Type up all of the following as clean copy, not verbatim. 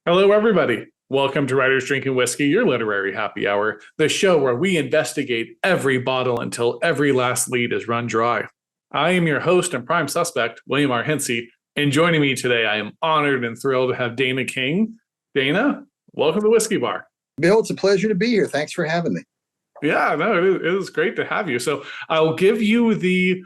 Hello, everybody. Welcome to Writers Drinking Whiskey, your literary happy hour, the show where we investigate every bottle until every last lead is run dry. I am your host and prime suspect, William R. Hincy, and joining me today, I am honored and thrilled to have Dana King. Dana, welcome to Whiskey Bar. Bill, it's a pleasure to be here. Thanks for having me. Yeah, no, it is great to have you. So I'll give you the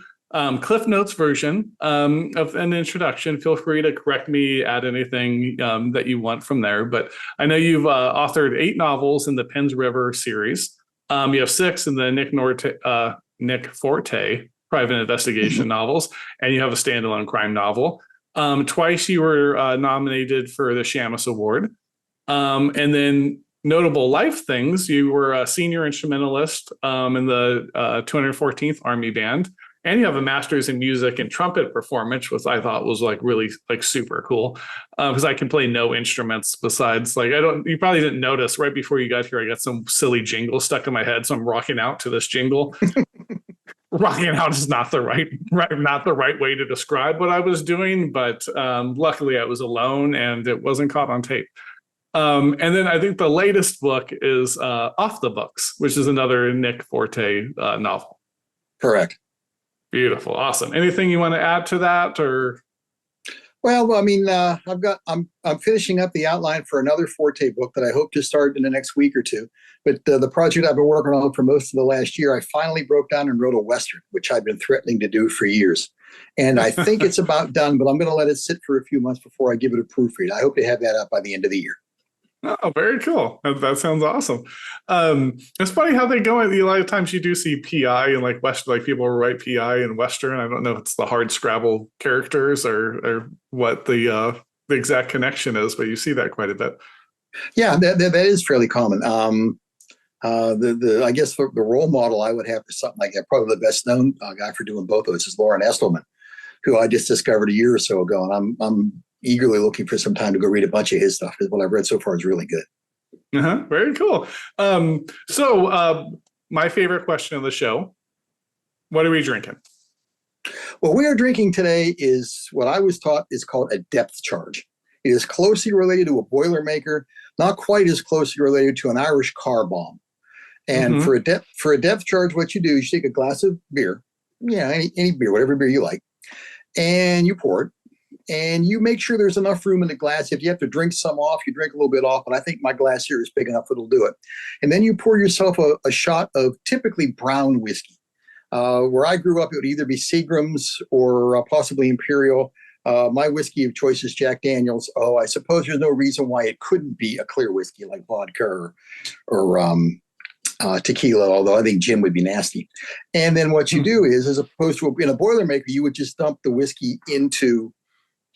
Cliff Notes version of an introduction. Feel free to correct me, add anything that you want from there. But I know you've authored 8 novels in the Penns River series. You have 6 in the Nick Forte private investigation novels, and you have a standalone crime novel. Twice you were nominated for the Shamus Award. And then notable life things, you were a senior instrumentalist in the 214th Army Band. And you have a master's in music and trumpet performance, which I thought was really super cool, because I can play no instruments besides you probably didn't notice right before you got here, I got some silly jingle stuck in my head. So I'm rocking out to this jingle. Rocking out is not the right way to describe what I was doing, but luckily I was alone and it wasn't caught on tape. And then I think the latest book is Off the Books, which is another Nick Forte novel. Correct. Beautiful. Awesome. Anything you want to add to that, or? Well, I mean, I'm finishing up the outline for another Forte book that I hope to start in the next week or two. But the project I've been working on for most of the last year, I finally broke down and wrote a Western, which I've been threatening to do for years. And I think it's about done, but I'm going to let it sit for a few months before I give it a proofread. I hope to have that up by the end of the year. Oh, very cool. That sounds awesome. It's funny how they go. A lot of times you do see PI and Western, people write PI in Western. I don't know if it's the hard Scrabble characters or what the exact connection is, but you see that quite a bit. Yeah, that is fairly common. I guess the role model I would have for something like that, probably the best known guy for doing both of those is Lauren Estelman, who I just discovered a year or so ago, and I'm eagerly looking for some time to go read a bunch of his stuff, because what I've read so far is really good. Very cool. So my favorite question of the show, what are we drinking? What we are drinking today is what I was taught is called a depth charge. It is closely related to a Boilermaker, not quite as closely related to an Irish car bomb. And for a depth charge, what you do is you take a glass of beer, any beer, whatever beer you like, and you pour it. And you make sure there's enough room in the glass. If you have to drink some off, you drink a little bit off. And I think my glass here is big enough it'll do it. And then you pour yourself a shot of typically brown whiskey. Where I grew up, it would either be Seagram's or possibly Imperial. My whiskey of choice is Jack Daniel's. Oh, I suppose there's no reason why it couldn't be a clear whiskey like vodka or tequila, although I think gin would be nasty. And then what you do is, as opposed to in a Boilermaker, you would just dump the whiskey into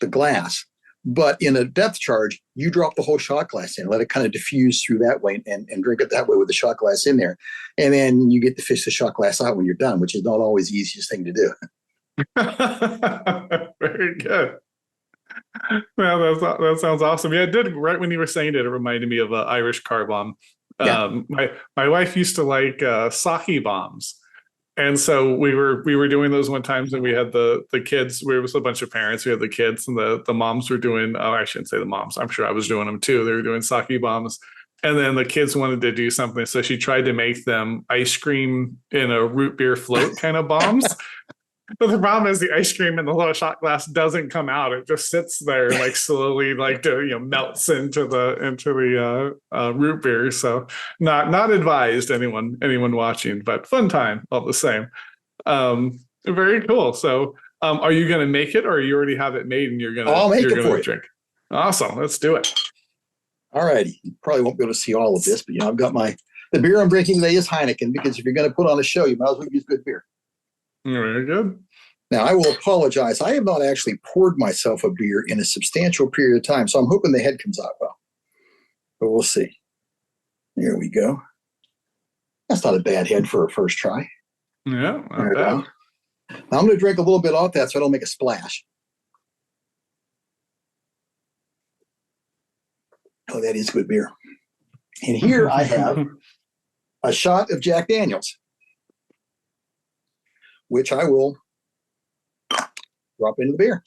the glass. But in a depth charge, you drop the whole shot glass in, let it kind of diffuse through that way and drink it that way with the shot glass in there. And then you get to fish the shot glass out when you're done, which is not always the easiest thing to do. Very good. Well, that sounds awesome. Yeah, it did. Right when you were saying it reminded me of an Irish car bomb. Yeah. My wife used to like sake bombs. And so we were doing those one time, and we had the kids. We was a bunch of parents. We had the kids, and the moms were doing. Oh, I shouldn't say the moms. I'm sure I was doing them too. They were doing sake bombs, and then the kids wanted to do something, so she tried to make them ice cream in a root beer float kind of bombs. But the problem is the ice cream in the little shot glass doesn't come out. It just sits there slowly, melts into the root beer. So not advised anyone watching, but fun time all the same. Very cool. So are you going to make it, or you already have it made and I'll make it for you. Drink? Awesome. Let's do it. All righty. You probably won't be able to see all of this, but I've got the beer I'm drinking today is Heineken, because if you're going to put on a show, you might as well use good beer. Very good. Now, I will apologize. I have not actually poured myself a beer in a substantial period of time, so I'm hoping the head comes out well. But we'll see. Here we go. That's not a bad head for a first try. Yeah, not bad. Now I'm going to drink a little bit off that so I don't make a splash. Oh, that is good beer. And here I have a shot of Jack Daniel's, which I will drop into the beer.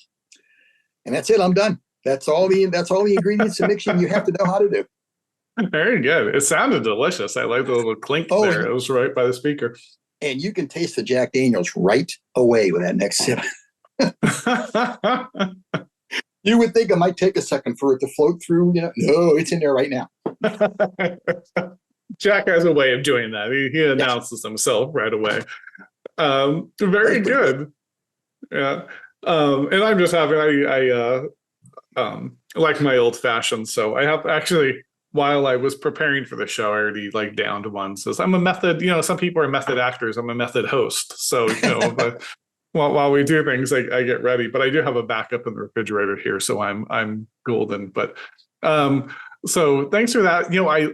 And that's it. I'm done. That's all the ingredients and mixing you have to know how to do. Very good. It sounded delicious. I like the little clink there. It was right by the speaker. And you can taste the Jack Daniels right away with that next sip. You would think it might take a second for it to float through. No, it's in there right now. Jack has a way of doing that. He announces himself right away. Very good. Yeah. And I'm just happy. I like my old fashioned. So I have actually, while I was preparing for the show, I already downed one. Says I'm a method. Some people are method actors. I'm a method host. So but while we do things, I get ready. But I do have a backup in the refrigerator here, so I'm golden. But so thanks for that.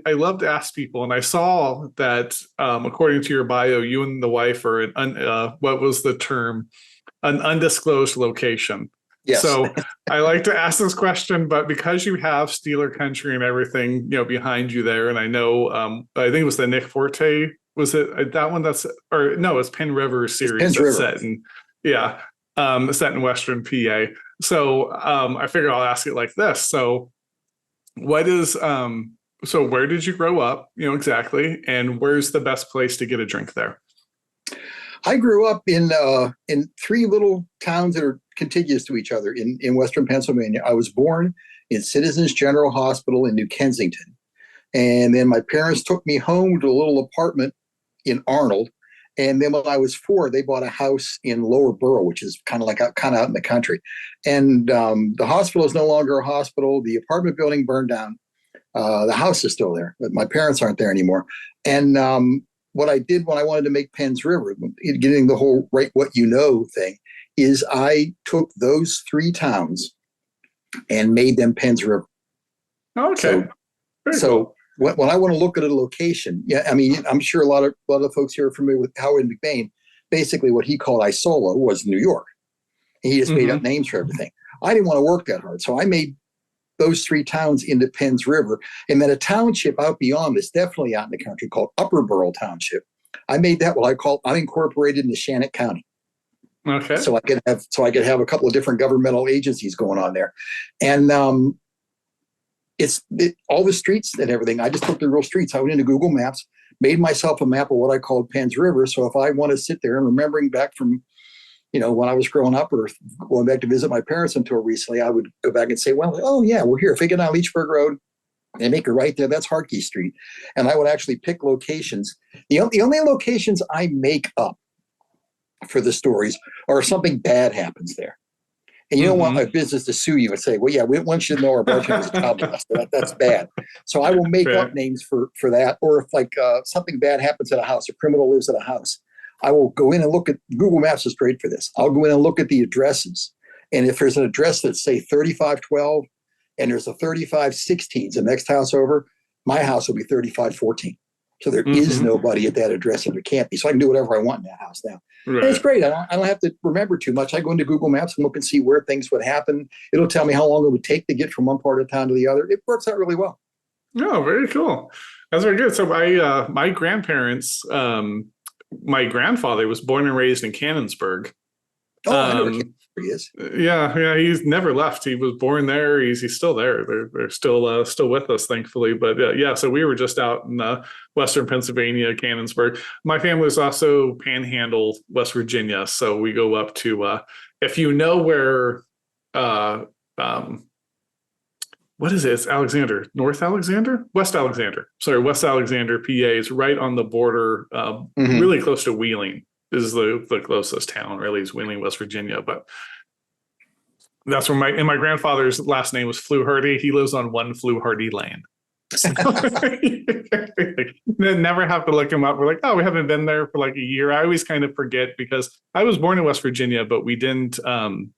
I love to ask people, and I saw that according to your bio, you and the wife are what was the term? An undisclosed location. Yes. So I like to ask this question, but because you have Steeler country and everything, behind you there, and I know, I think it was the Nick Forte. Was it that one? It's Penn River series that's set in, set in Western PA. So I figured I'll ask it like this. So what is, so where did you grow up? Exactly, and where's the best place to get a drink there? I grew up in 3 little towns that are contiguous to each other in Western Pennsylvania. I was born in Citizens General Hospital in New Kensington. And then my parents took me home to a little apartment in Arnold. And then when I was 4, they bought a house in Lower Borough, which is kind of out in the country. And the hospital is no longer a hospital. The apartment building burned down. The house is still there, but my parents aren't there anymore. And what I did when I wanted to make Penns River, getting the whole right what you know thing, is I took those 3 towns and made them Penns River. Okay. So when I want to look at a location, I'm sure a lot of folks here are familiar with Howard McBain. Basically, what he called Isola was New York. And he just made up names for everything. I didn't want to work that hard, so I made those 3 towns into Penns River. And then a township out beyond this, definitely out in the country, called Upper Borough Township. I made that what I call unincorporated into Shannock County. Okay. So I could have a couple of different governmental agencies going on there. And all the streets and everything, I just took the real streets. I went into Google Maps, made myself a map of what I called Penns River. So if I want to sit there and remembering back from when I was growing up or going back to visit my parents until recently, I would go back and say, well, oh yeah, we're here. If we get down Leechburg Road and make a right there, that's Hartkey Street. And I would actually pick locations. The only locations I make up for the stories are if something bad happens there. And you don't want a business to sue you and say, well, yeah, we want you to know our budget is a child molester. That's bad. So I will make up names for that. Or if something bad happens at a house, a criminal lives at a house, I will go in and look at Google Maps is great for this. I'll go in and look at the addresses. And if there's an address that's say 3512 and there's a 3516, the next house over, my house will be 3514. So there is nobody at that address and there can't be. So I can do whatever I want in that house now. Right. And it's great. I don't have to remember too much. I go into Google Maps and look and see where things would happen. It'll tell me how long it would take to get from one part of town to the other. It works out really well. Oh, very cool. That's very good. So my grandparents, my grandfather was born and raised in Canonsburg. Oh, I know where Canonsburg is. Yeah, he's never left. He was born there. He's still there. They're still with us, thankfully. But so we were just out in Western Pennsylvania, Canonsburg. My family is also Panhandle, West Virginia. So we go up to if you know where what is it? It's Alexander, North Alexander, West Alexander. Sorry, West Alexander, PA is right on the border, really close to Wheeling. This is the closest town, really, is Wheeling, West Virginia. But that's where my grandfather's last name was Fluharty. He lives on 1 Fluharty Lane. So, never have to look him up. We're like, oh, we haven't been there for like a year. I always kind of forget because I was born in West Virginia, but we didn't,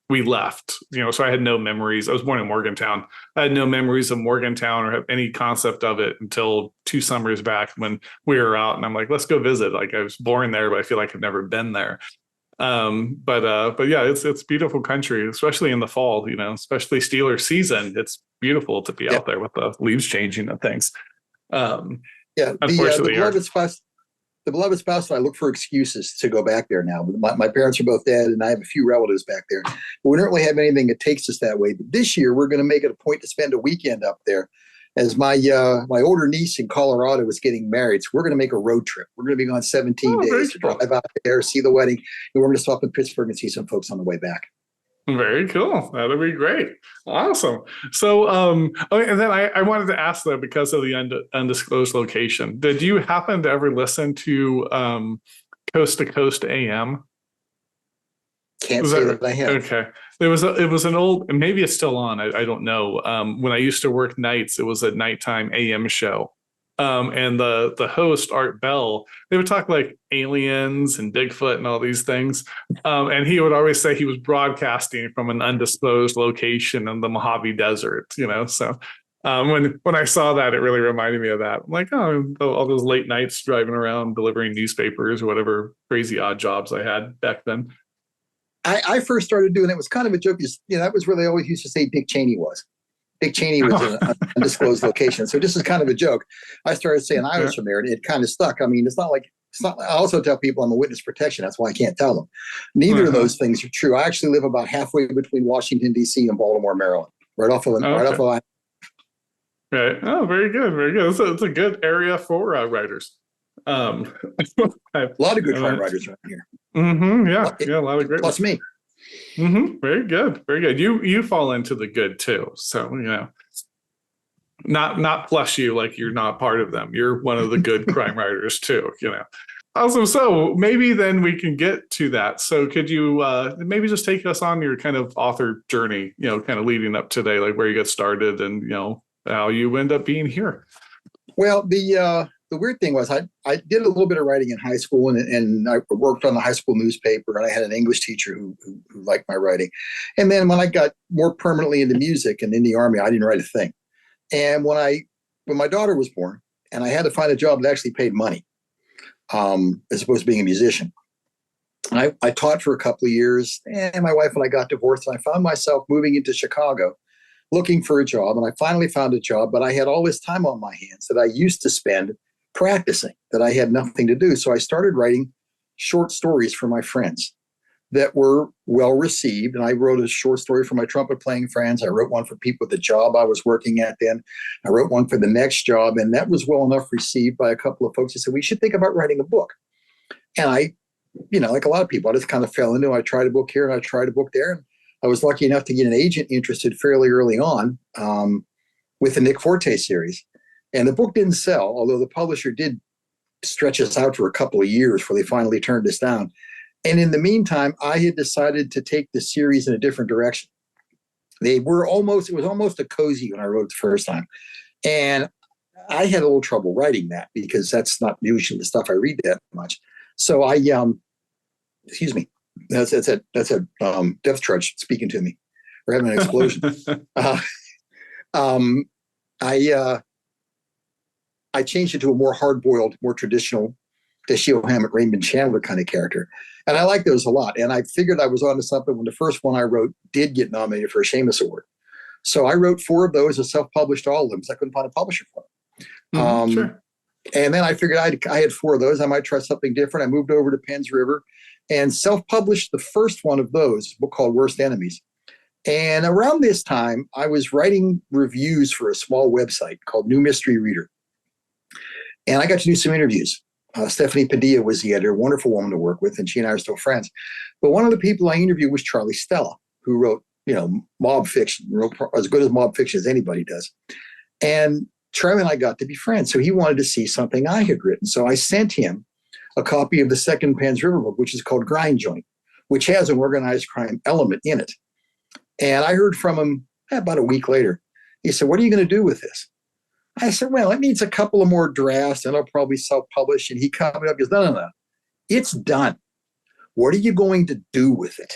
we left, so I had no memories. I was born in Morgantown. I had no memories of Morgantown or have any concept of it until 2 summers back when we were out and I'm like, let's go visit. Like I was born there, but I feel like I've never been there. But yeah, it's beautiful country, especially in the fall, especially Steeler season. It's beautiful to be out there with the leaves changing and things. Unfortunately, the beloved spouse and I look for excuses to go back there now. My parents are both dead, and I have a few relatives back there. But we don't really have anything that takes us that way. But this year, we're going to make it a point to spend a weekend up there, as my older niece in Colorado is getting married. So we're going to make a road trip. We're going to be gone 17 days to drive out there, see the wedding, and we're going to stop in Pittsburgh and see some folks on the way back. Very cool. That'll be great. Awesome. So, and then I wanted to ask though, because of the undisclosed location, did you happen to ever listen to Coast to Coast AM? Can't say that I have. Okay. It was an old, maybe it's still on. I don't know. When I used to work nights, it was a nighttime AM show. And the host, Art Bell, they would talk like aliens and Bigfoot and all these things. And he would always say he was broadcasting from an undisclosed location in the Mojave Desert, So when I saw that, it really reminded me of that. I'm like, oh, all those late nights driving around delivering newspapers or whatever crazy odd jobs I had back then. I first started doing it was kind of a joke. That was where they always used to say Dick Cheney was. Dick Cheney was in an undisclosed location. So this is kind of a joke. I started saying I was from there, and it kind of stuck. I mean, it's not. I also tell people I'm a witness protection. That's why I can't tell them. Neither of those things are true. I actually live about halfway between Washington, D.C. and Baltimore, Maryland, right off of Right. Oh, very good. Very good. It's a good area for writers. A lot of good crime writers around here. Yeah, a lot of great. Plus me. Very good. Very good. You fall into the good too. So, not plus you, like you're not part of them. You're one of the good crime writers too, Awesome. So maybe then we can get to that. So could you maybe just take us on your kind of author journey, kind of leading up today, like where you got started and, how you end up being here? Well, the weird thing was I did a little bit of writing in high school, and I worked on the high school newspaper, and I had an English teacher who liked my writing. And then when I got more permanently into music and in the Army, I didn't write a thing. And when my daughter was born and I had to find a job that actually paid money, as opposed to being a musician, I taught for a couple of years, and my wife and I got divorced, and I found myself moving into Chicago looking for a job. And I finally found a job, but I had all this time on my hands that I used to spend practicing, that I had nothing to do. So I started writing short stories for my friends that were well received. And I wrote a short story for my trumpet playing friends. I wrote one for people at the job I was working at then. I wrote one for the next job, and that was well enough received by a couple of folks who said, we should think about writing a book. And I, like a lot of people, I just kind of fell into it. I tried a book here and I tried a book there. And I was lucky enough to get an agent interested fairly early on with the Nick Forte series. And the book didn't sell, although the publisher did stretch us out for a couple of years before they finally turned us down. And in the meantime, I had decided to take the series in a different direction. It was almost a cozy when I wrote it the first time. And I had a little trouble writing that because that's not usually the stuff I read that much. So I, excuse me, that's a depth charge speaking to me. We're having an explosion. I changed it to a more hard-boiled, more traditional Dashiell Hammett, Raymond Chandler kind of character. And I like those a lot. And I figured I was onto something when the first one I wrote did get nominated for a Shamus Award. So I wrote 4 of those and self-published all of them because I couldn't find a publisher for them. Sure. And then I figured I had 4 of those. I might try something different. I moved over to Penns River and self-published the first one of those, a book called Worst Enemies. And around this time, I was writing reviews for a small website called New Mystery Reader. And I got to do some interviews. Stephanie Padilla was the editor, a wonderful woman to work with, and she and I are still friends. But one of the people I interviewed was Charlie Stella, who wrote, mob fiction, wrote as good as mob fiction as anybody does. And Charlie and I got to be friends. So he wanted to see something I had written. So I sent him a copy of the second Penns River book, which is called Grind Joint, which has an organized crime element in it. And I heard from him about a week later. He said, what are you going to do with this? I said, well, it needs a couple of more drafts and I'll probably self-publish. And he commented up, he goes, no. It's done. What are you going to do with it?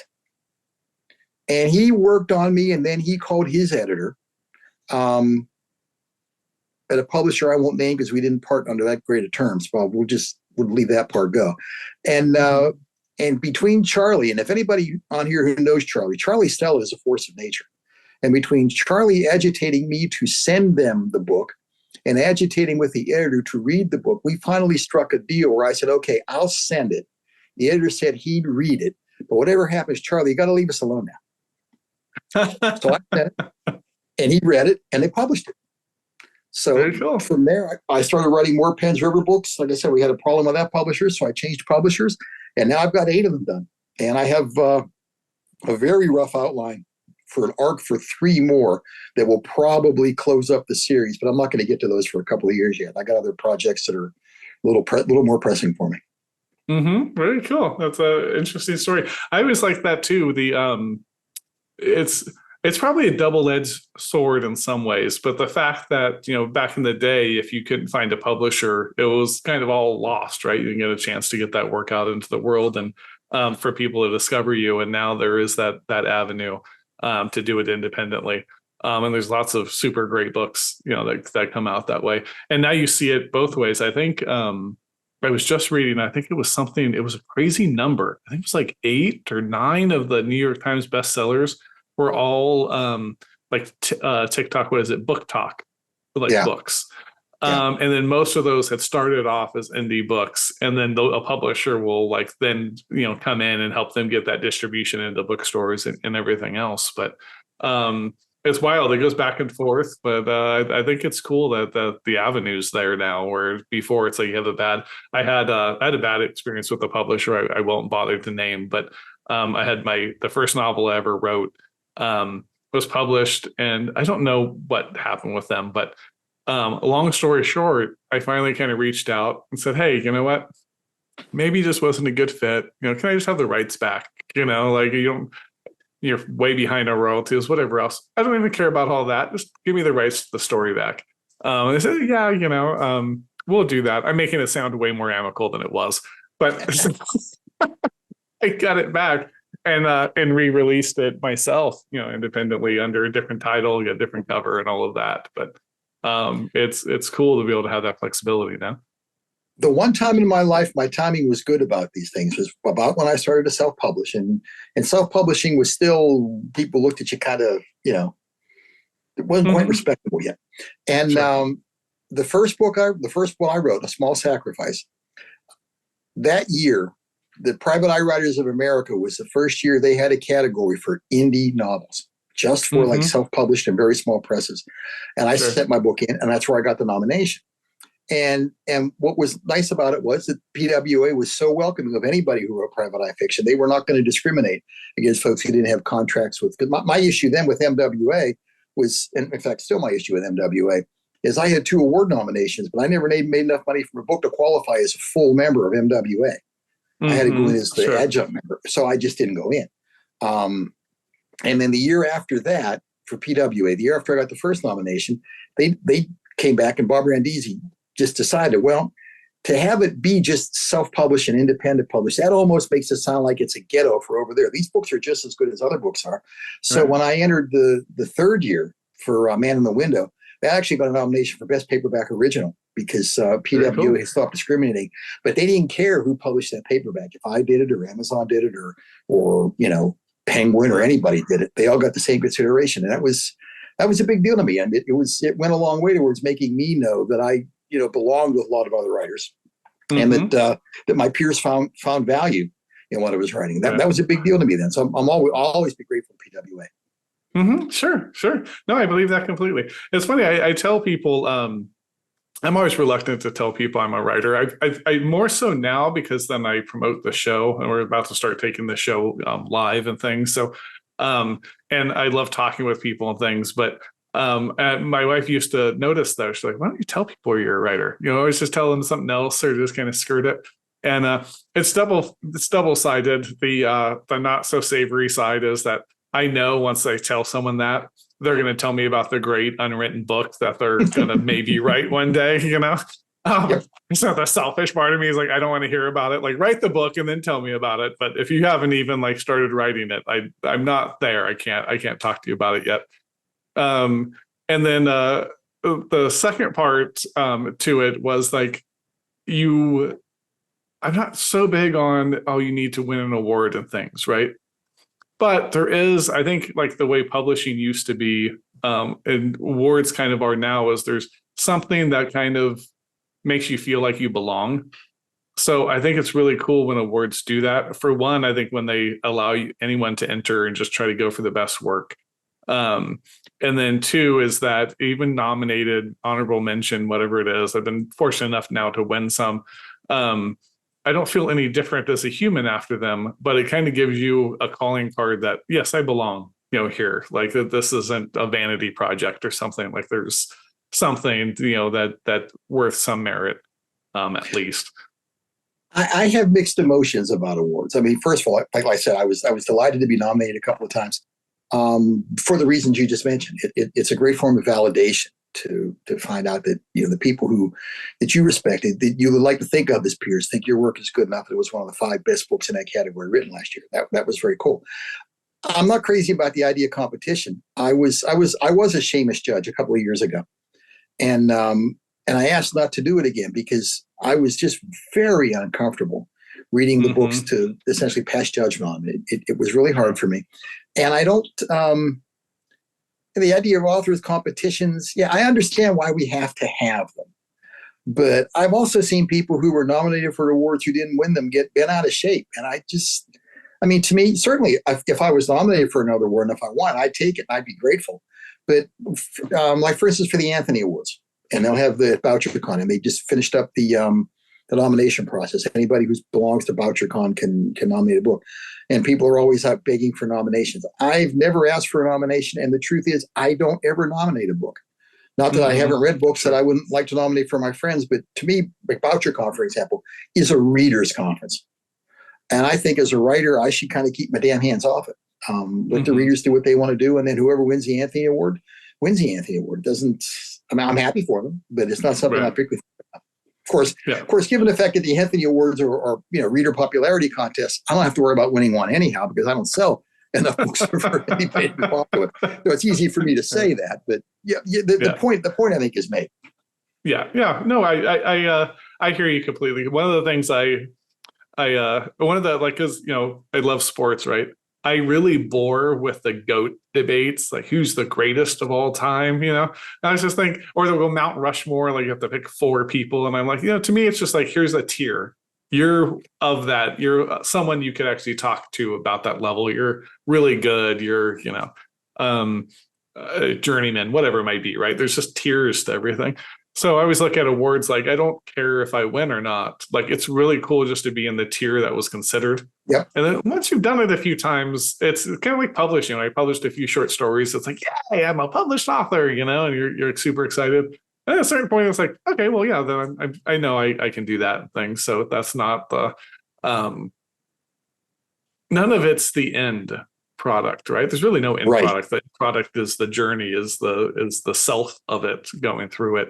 And he worked on me, and then he called his editor at a publisher I won't name because we didn't part under that great of terms. Well, we'll leave that part go. And between Charlie, and if anybody on here who knows Charlie Stella is a force of nature. And between Charlie agitating me to send them the book and agitating with the editor to read the book, we finally struck a deal where I said, okay, I'll send it. The editor said he'd read it, but whatever happens, Charlie, you got to leave us alone now. So I sent it, and he read it, and they published it. So cool. From there, I started writing more Pen's River books. Like I said, we had a problem with that publisher, so I changed publishers, and now I've got 8 of them done. And I have a very rough outline for an arc for 3 more that will probably close up the series, but I'm not going to get to those for a couple of years yet. I got other projects that are a little more pressing for me. Very cool. That's an interesting story. I always like that too. It's probably a double-edged sword in some ways, but the fact that, back in the day, if you couldn't find a publisher, it was kind of all lost, right? You didn't get a chance to get that work out into the world and for people to discover you. And now there is that avenue to do it independently. And there's lots of super great books, that come out that way. And now you see it both ways. I think I was just reading, I think it was a crazy number. I think it was like 8 or 9 of the New York Times bestsellers were all TikTok, what is it? Book Talk, books. And then most of those had started off as indie books, and then a publisher will come in and help them get that distribution into bookstores and everything else. But it's wild. It goes back and forth, but I think it's cool that the avenue's there now, where before it's like you have I had a bad experience with the publisher. I won't bother to name, but I had the first novel I ever wrote was published, and I don't know what happened with them, but long story short, I finally kind of reached out and said, hey, you know what? Maybe this wasn't a good fit. Can I just have the rights back? You're way behind on royalties, whatever else. I don't even care about all that. Just give me the rights to the story back. And they said, yeah, we'll do that. I'm making it sound way more amicable than it was, but I got it back and re-released it myself, independently under a different title, a different cover and all of that. But it's cool to be able to have that flexibility now. The one time in my life my timing was good about these things was about when I started to self-publish, and self-publishing was still, people looked at you kind of, it wasn't quite respectable yet. And sure. The first one I wrote, A Small Sacrifice, that year, the Private Eye Writers of America was the first year they had a category for indie novels, just for self-published and very small presses. And I sent my book in, and that's where I got the nomination. And what was nice about it was that PWA was so welcoming of anybody who wrote private eye fiction. They were not going to discriminate against folks who didn't have contracts with. My issue then with MWA was, and in fact, still my issue with MWA, is I had 2 award nominations, but I never made enough money from a book to qualify as a full member of MWA. I had to go in as the adjunct member, so I just didn't go in. And then the year after that, for PWA, the year after I got the first nomination, they came back, and Bob Randisi just decided, well, to have it be just self-published and independent published, that almost makes it sound like it's a ghetto for over there. These books are just as good as other books are. So when I entered the third year for Man in the Window, they actually got a nomination for Best Paperback Original because PWA stopped discriminating. But they didn't care who published that paperback. If I did it or Amazon did it or Penguin or anybody did it, they all got the same consideration. And that was a big deal to me. And it went a long way towards making me know that I belonged with a lot of other writers, and that my peers found value in what I was writing. That was a big deal to me then. So I'll always be grateful to PWA. Sure. No, I believe that completely. It's funny. I tell people, I'm always reluctant to tell people I'm a writer. I more so now because then I promote the show, and we're about to start taking the show live and things. So, and I love talking with people and things, but and my wife used to notice though. She's like, why don't you tell people you're a writer? Always just tell them something else or just kind of skirt it. And it's double-sided. The not so savory side is that I know once I tell someone that, they're going to tell me about the great unwritten book that they're going to maybe write one day, So the selfish part of me is like, I don't want to hear about it. Like, write the book and then tell me about it. But if you haven't even started writing it, I'm not there. I can't talk to you about it yet. And then the second part to it was I'm not so big on, you need to win an award and things, right? But there is, I think, the way publishing used to be, and awards kind of are now, is there's something that kind of makes you feel like you belong. So I think it's really cool when awards do that. For one, I think when they allow anyone to enter and just try to go for the best work. And then two is that even nominated, honorable mention, whatever it is, I've been fortunate enough now to win some. I don't feel any different as a human after them, but it kind of gives you a calling card that, yes, I belong, here. Like that this isn't a vanity project or something. Like there's something, that worth some merit, at least. I have mixed emotions about awards. I mean, first of all, like I said, I was delighted to be nominated a couple of times for the reasons you just mentioned. It's a great form of validation to find out that the people that you respected, that you would like to think of as peers, think your work is good enough. It was one of the 5 best books in that category written last year. That was very cool. I'm not crazy about the idea of competition. I was a Seamus judge a couple of years ago, and I asked not to do it again because I was just very uncomfortable reading the books to essentially pass judgment on it. It was really hard for me. And I don't, the idea of authors competitions, yeah, I understand why we have to have them. But I've also seen people who were nominated for awards who didn't win them get bent out of shape. And to me, certainly, if I was nominated for another award and if I won, I'd take it and I'd be grateful. But like, for instance, for the Anthony Awards, and they'll have the BoucherCon, and they just finished up the nomination process. Anybody who belongs to BoucherCon can nominate a book, and people are always out begging for nominations. I've never asked for a nomination, and the truth is, I don't ever nominate a book. Not that I haven't read books that I wouldn't like to nominate for my friends, but to me, like BoucherCon, for example, is a readers' conference, and I think as a writer, I should kind of keep my damn hands off it. Let the readers do what they want to do, and then whoever wins the Anthony Award wins the Anthony Award. I'm happy for them, but it's not something I pick with. Of course, given the fact that the Anthony Awards are reader popularity contests, I don't have to worry about winning one anyhow because I don't sell enough books for anybody to be popular. So it's easy for me to say that, but the point I think is made. Yeah. No, I hear you completely. One of the things because I love sports, right? I really bore with the GOAT debates, like who's the greatest of all time, And I just think, or they'll go Mount Rushmore, like you have to pick 4 people. And I'm like, to me, it's just like, here's a tier. You're of that. You're someone you could actually talk to about that level. You're really good. You're, a journeyman, whatever it might be, right? There's just tiers to everything. So I always look at awards like, I don't care if I win or not. Like, it's really cool just to be in the tier that was considered. Yep. And then once you've done it a few times, it's kind of like publishing. I published a few short stories. It's like, yay, I'm a published author, and you're super excited. And at a certain point, it's like, okay, well, yeah, then I know I can do that thing. So that's not the, none of it's the end product, right? There's really no end product. The product is the journey, is the self of it going through it.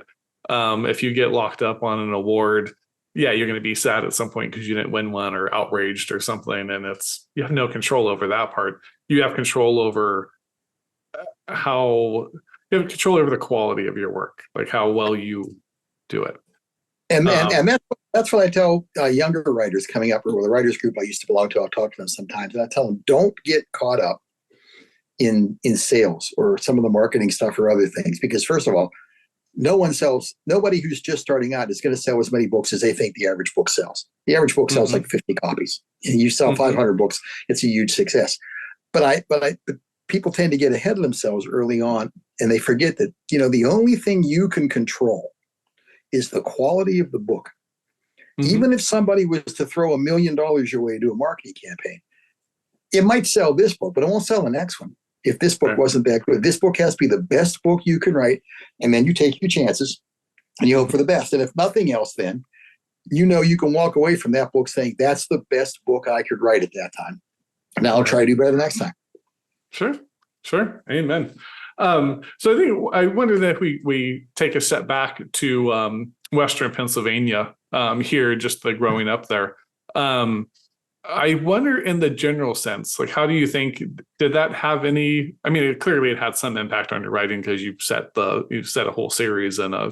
If you get locked up on an award, yeah, you're going to be sad at some point because you didn't win one or outraged or something. And you have no control over that part. You have control over the quality of your work, like how well you do it. And that's what I tell younger writers coming up, or the writers group I used to belong to. I'll talk to them sometimes, and I tell them, don't get caught up in sales or some of the marketing stuff or other things, because first of all, nobody who's just starting out is going to sell as many books as they think the average book sells. The average book sells like 50 copies. And you sell 500 books, it's a huge success. But people tend to get ahead of themselves early on, and they forget that, the only thing you can control is the quality of the book. Even if somebody was to throw $1 million your way to do a marketing campaign, it might sell this book, but it won't sell the next one. If this book wasn't that good, this book has to be the best book you can write. And then you take your chances and you hope for the best. And if nothing else, then, you can walk away from that book saying, that's the best book I could write at that time. Now I'll try to do better next time. Sure. Amen. So I wondered if we take a step back to Western Pennsylvania here, just like growing up there. I wonder, in the general sense, like, how do you think, did that have any, clearly it had some impact on your writing because you set a whole series in a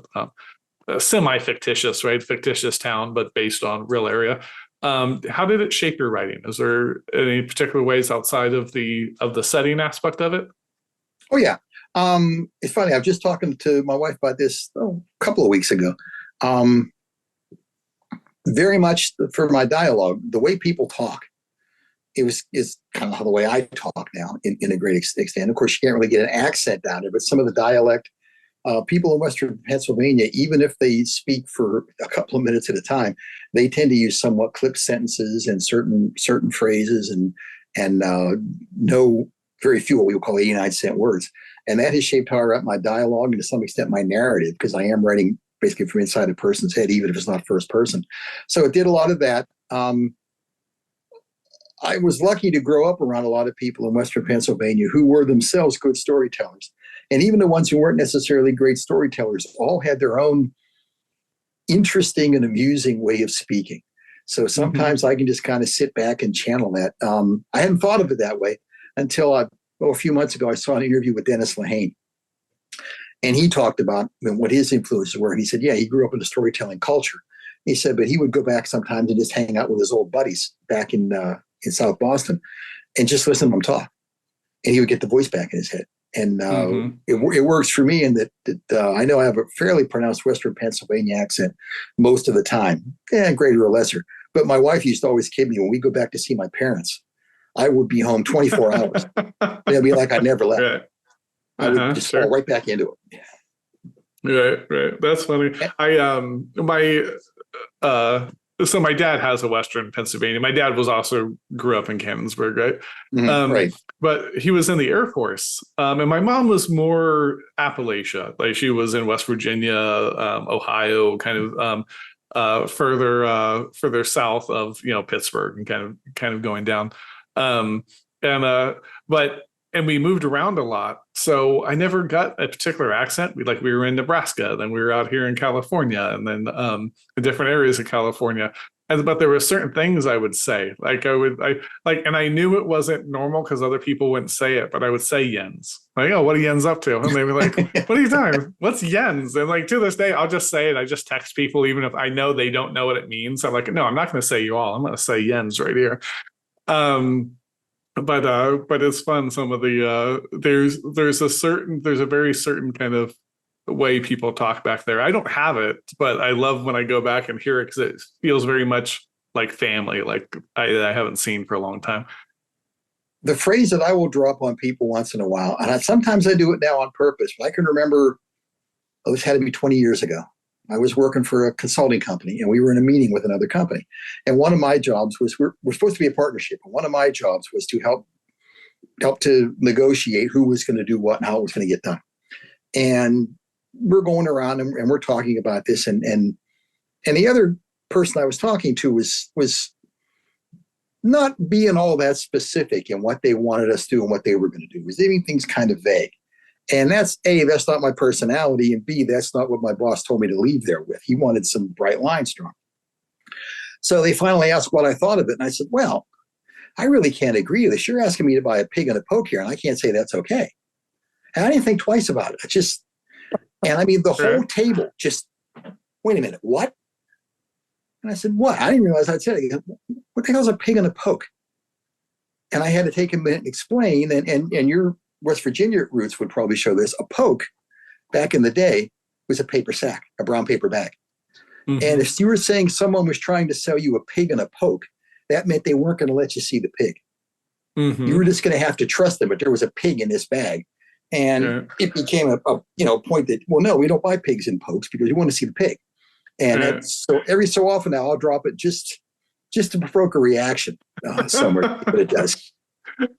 semi-fictitious, right? Fictitious town, but based on real area. How did it shape your writing? Is there any particular ways outside of the setting aspect of it? Oh, yeah. It's funny. I was just talking to my wife about this a couple of weeks ago. Very much for my dialogue, the way people talk, is kind of the way I talk now in a great extent. Of course, you can't really get an accent down there, but some of the dialect, people in Western Pennsylvania, even if they speak for a couple of minutes at a time, they tend to use somewhat clipped sentences and certain phrases and know very few what we would call 89-cent words. And that has shaped how I write my dialogue and to some extent my narrative, because I am writing basically from inside a person's head, even if it's not first person. So it did a lot of that. I was lucky to grow up around a lot of people in Western Pennsylvania who were themselves good storytellers. And even the ones who weren't necessarily great storytellers all had their own interesting and amusing way of speaking. So sometimes I can just kind of sit back and channel that. I hadn't thought of it that way until a few months ago, I saw an interview with Dennis Lehane. And he talked about what his influences were. And he said, yeah, he grew up in the storytelling culture. He said, but he would go back sometimes and just hang out with his old buddies back in South Boston and just listen to them talk. And he would get the voice back in his head. And it works for me in that I know I have a fairly pronounced Western Pennsylvania accent most of the time, greater or lesser. But my wife used to always kid me when we go back to see my parents, I would be home 24 hours. They'll be like I never left. Right. I would just fall right back into it. Right. That's funny. So my dad has a Western Pennsylvania. My dad grew up in Cannonsburg, right? Right. But he was in the Air Force. And my mom was more Appalachia. Like she was in West Virginia, Ohio, kind of further south of, Pittsburgh and kind of going down. And we moved around a lot. So I never got a particular accent. We were in Nebraska, then we were out here in California, and then in different areas of California. But there were certain things I would say. And I knew it wasn't normal because other people wouldn't say it, but I would say yens. Like, oh, what are yens up to? And they were like, what are you talking? What's yens? And to this day, I'll just say it. I just text people, even if I know they don't know what it means. I'm like, no, I'm not going to say you all. I'm going to say yens right here. But it's fun. Some of the there's a very certain kind of way people talk back there. I don't have it, but I love when I go back and hear it because it feels very much like family, like I haven't seen for a long time. The phrase that I will drop on people once in a while, and sometimes I do it now on purpose, but I can remember, this had to be 20 years ago. I was working for a consulting company and we were in a meeting with another company. And one of my jobs was, we're supposed to be a partnership. And one of my jobs was to help to negotiate who was going to do what and how it was going to get done. And we're going around and we're talking about this. And the other person I was talking to was not being all that specific in what they wanted us to do and what they were going to do. It was leaving things kind of vague. And that's not my personality. And B, that's not what my boss told me to leave there with. He wanted some bright lines drawn. So they finally asked what I thought of it. And I said, well, I really can't agree with this. You're asking me to buy a pig and a poke here, and I can't say that's okay. And I didn't think twice about it. The whole table just, wait a minute, what? And I said, what? I didn't realize I'd said it. Goes, what the hell is a pig and a poke? And I had to take a minute and explain, and your West Virginia roots would probably show this. A poke back in the day was a paper sack, a brown paper bag. And if you were saying someone was trying to sell you a pig and a poke, that meant they weren't going to let you see the pig. You were just going to have to trust them, but there was a pig in this bag. And it became a point that, well, no, we don't buy pigs and pokes because we want to see the pig. And so every so often now I'll drop it just to provoke a reaction somewhere, but it does.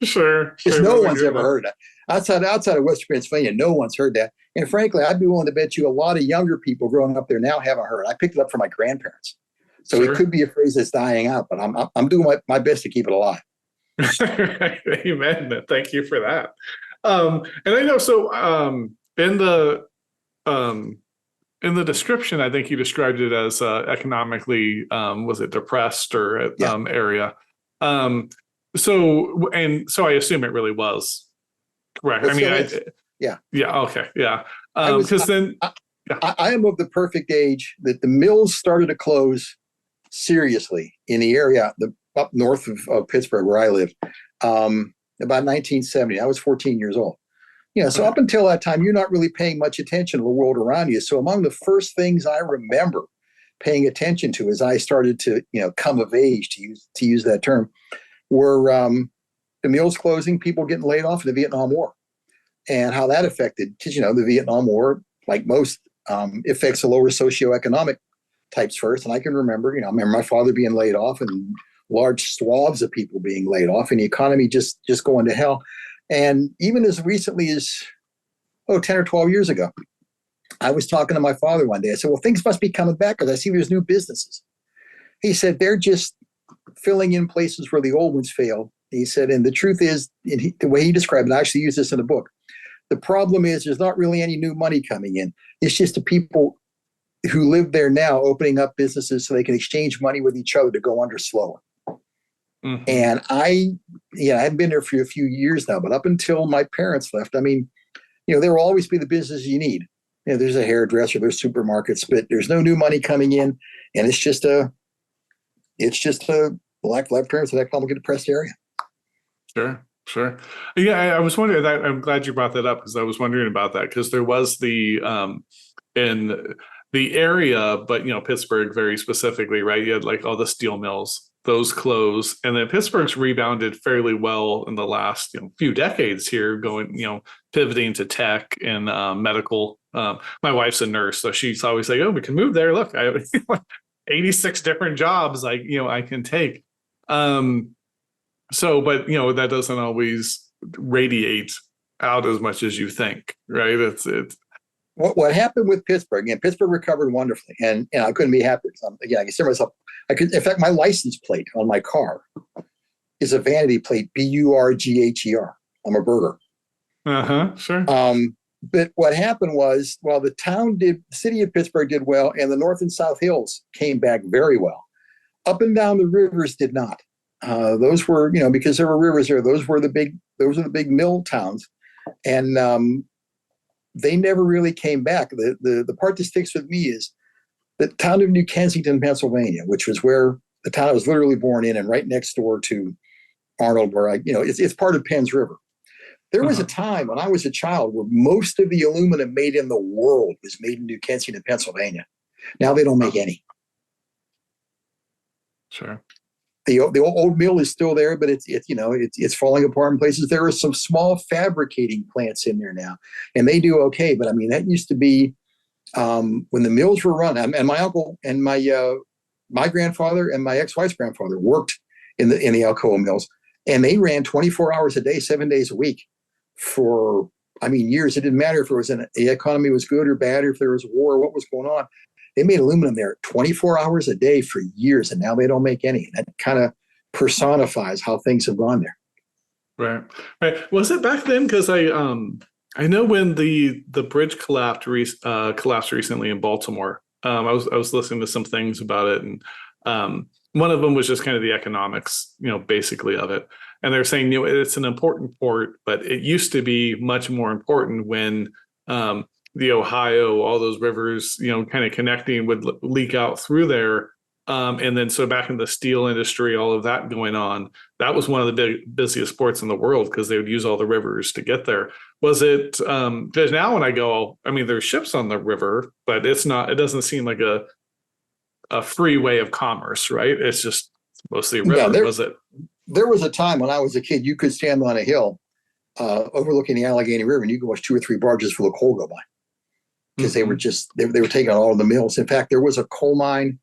Sure. Because no one's ever heard that. Outside of Western Pennsylvania, no one's heard that. And frankly, I'd be willing to bet you a lot of younger people growing up there now haven't heard it. I picked it up from my grandparents. So it could be a phrase that's dying out, but I'm doing my best to keep it alive. Amen. Thank you for that. And I know, so in the description, I think you described it as economically, was it depressed or area? So I assume it really was correct. Yeah. Okay. Yeah. I am of the perfect age that the mills started to close seriously in the area up north of Pittsburgh where I live, about 1970. I was 14 years old. So up until that time, you're not really paying much attention to the world around you. So among the first things I remember paying attention to as I started to, come of age, to use that term, were the mills closing, people getting laid off in the Vietnam War, and how that affected, because the Vietnam War, like most, affects the lower socioeconomic types first. And I can remember, I remember my father being laid off and large swaths of people being laid off, and the economy just going to hell. And even as recently as 10 or 12 years ago, I was talking to my father one day. I said, well, things must be coming back because I see there's new businesses. He said, they're just filling in places where the old ones failed. He said, and the truth is, the way he described it, I actually use this in the book, the problem is there's not really any new money coming in. It's just the people who live there now opening up businesses so they can exchange money with each other to go under slower. Mm-hmm. And I haven't been there for a few years now, but up until my parents left, there will always be the business you need. There's a hairdresser, there's supermarkets, but there's no new money coming in, and it's just a black left turn to that complicated depressed area. Sure. Yeah, I was wondering that. I'm glad you brought that up because I was wondering about that, because there was the in the area, but Pittsburgh very specifically, right? You had like all the steel mills, those closed, and then Pittsburgh's rebounded fairly well in the last few decades here, going pivoting to tech and medical. My wife's a nurse, so she's always like, "Oh, we can move there. Look, I have 86 different jobs I can take." So, but that doesn't always radiate out as much as you think, right? It's what happened with Pittsburgh. Pittsburgh recovered wonderfully, and I couldn't be happier. I consider myself. In fact, my license plate on my car is a vanity plate, Burgher. I'm a burger. Sure. But what happened was, while the city of Pittsburgh did well, and the North and South Hills came back very well, up and down the rivers did not. Those were, because there were rivers there. Those were the big mill towns, and they never really came back. The part that sticks with me is the town of New Kensington, Pennsylvania, which was where the town I was literally born in, and right next door to Arnold, where it's part of Penns River. There was a time when I was a child where most of the aluminum made in the world was made in New Kensington, Pennsylvania. Now they don't make any. Sure. The old mill is still there, but it's falling apart in places. There are some small fabricating plants in there now, and they do okay. But that used to be when the mills were run. And my uncle and my grandfather and my ex-wife's grandfather worked in the Alcoa mills, and they ran 24 hours a day, 7 days a week for years. It didn't matter if the economy was good or bad, or if there was a war or what was going on. They made aluminum there 24 hours a day for years, and now they don't make any. That kind of personifies how things have gone there. Right. Was it back then? Because I know when the bridge collapsed recently in Baltimore. I was listening to some things about it, and one of them was just kind of the economics, basically of it. And they're saying, it's an important port, but it used to be much more important when the Ohio, all those rivers, kind of connecting would leak out through there. And then so back in the steel industry, all of that going on, that was one of the busiest ports in the world because they would use all the rivers to get there. Was it, because now when I go, there's ships on the river, but it doesn't seem like a free way of commerce, right? It's just mostly a river, was it? There was a time when I was a kid, you could stand on a hill overlooking the Allegheny River, and you could watch 2 or 3 barges full of coal go by. Because they were taking out all of the mills. In fact, there was a coal mine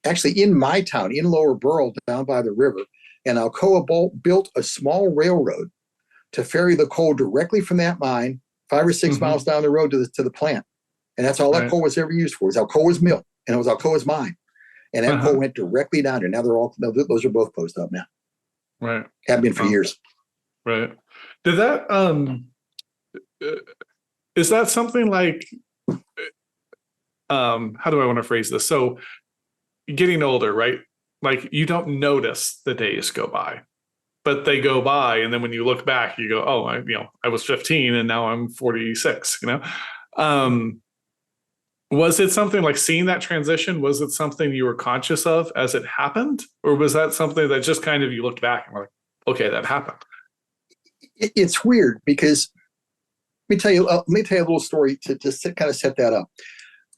actually in my town, in Lower Borough, down by the river, and Alcoa built a small railroad to ferry the coal directly from that mine 5 or 6 miles down the road to the plant. And that's all that coal was ever used for. It was Alcoa's mill, and it was Alcoa's mine. And that coal went directly down there. Now those are both closed up now. Right. Have been for years. Right. Did that, is that something like, how do I want to phrase this? So getting older, right? Like you don't notice the days go by, but they go by. And then when you look back, you go, oh, I was 15 and now I'm 46, was it something like seeing that transition? Was it something you were conscious of as it happened? Or was that something that just kind of you looked back and were like, okay, that happened? It's weird because Let me tell you a little story to kind of set that up.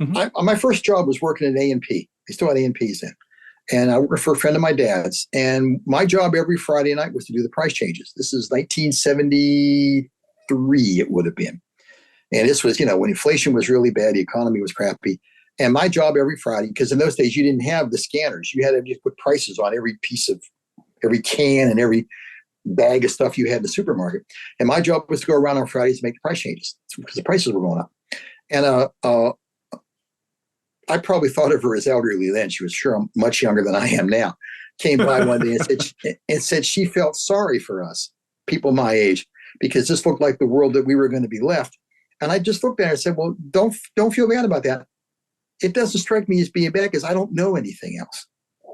Mm-hmm. My first job was working at A&P. They still had A&Ps then. And I worked for a friend of my dad's. And my job every Friday night was to do the price changes. This is 1973, it would have been. And this was, when inflation was really bad, the economy was crappy. And my job every Friday, because in those days you didn't have the scanners. You had to just put prices on every piece of, every can and every bag of stuff you had in the supermarket. And my job was to go around on Fridays to make the price changes because the prices were going up. And I probably thought of her as elderly then. She was sure I'm much younger than I am now. Came by one day and said she felt sorry for us, people my age, because this looked like the world that we were going to be left. And I just looked at her and said, well, don't feel bad about that. It doesn't strike me as being bad because I don't know anything else.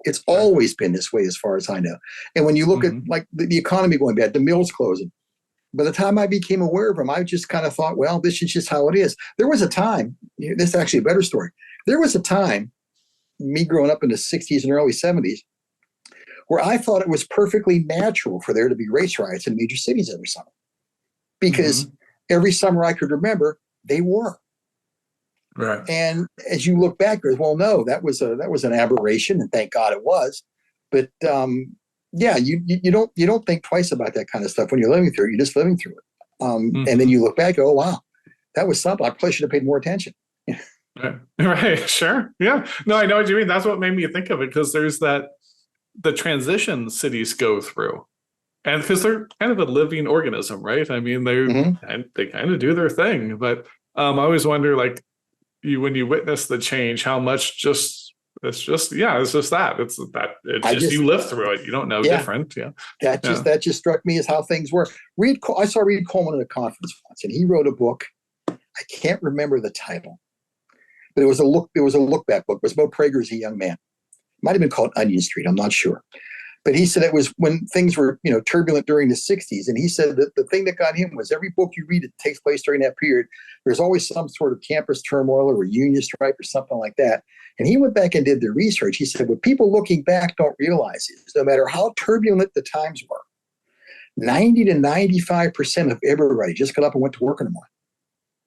It's always been this way as far as I know. And when you look at like the economy going bad, the mills closing, by the time I became aware of them, I just kind of thought, well, this is just how it is. There was a time, this is actually a better story. There was a time, me growing up in the 60s and early 70s, where I thought it was perfectly natural for there to be race riots in major cities every summer. Because every summer I could remember, they were. Right. And as you look back, well, no, that was an aberration, and thank God it was. But yeah, you don't think twice about that kind of stuff when you're living through it. You're just living through it. And then you look back, oh wow, that was something. I probably should have paid more attention. Right. Sure. Yeah. No, I know what you mean. That's what made me think of it, because there's the transition cities go through. And because they're kind of a living organism, right? I mean, they kind of do their thing. But I always wonder, like, when you witness the change, how much it's just that. You live through it. You don't know different. Yeah. That just struck me as how things were. I saw Reed Coleman at a conference once, and he wrote a book. I can't remember the title, but it was a look back book. It was about Prager as a young man. It might have been called Onion Street. I'm not sure. But he said it was when things were, turbulent during the 60s. And he said that the thing that got him was every book you read that takes place during that period, there's always some sort of campus turmoil or a union strike or something like that. And he went back and did the research. He said, what people looking back don't realize is no matter how turbulent the times were, 90 to 95% of everybody just got up and went to work in the morning.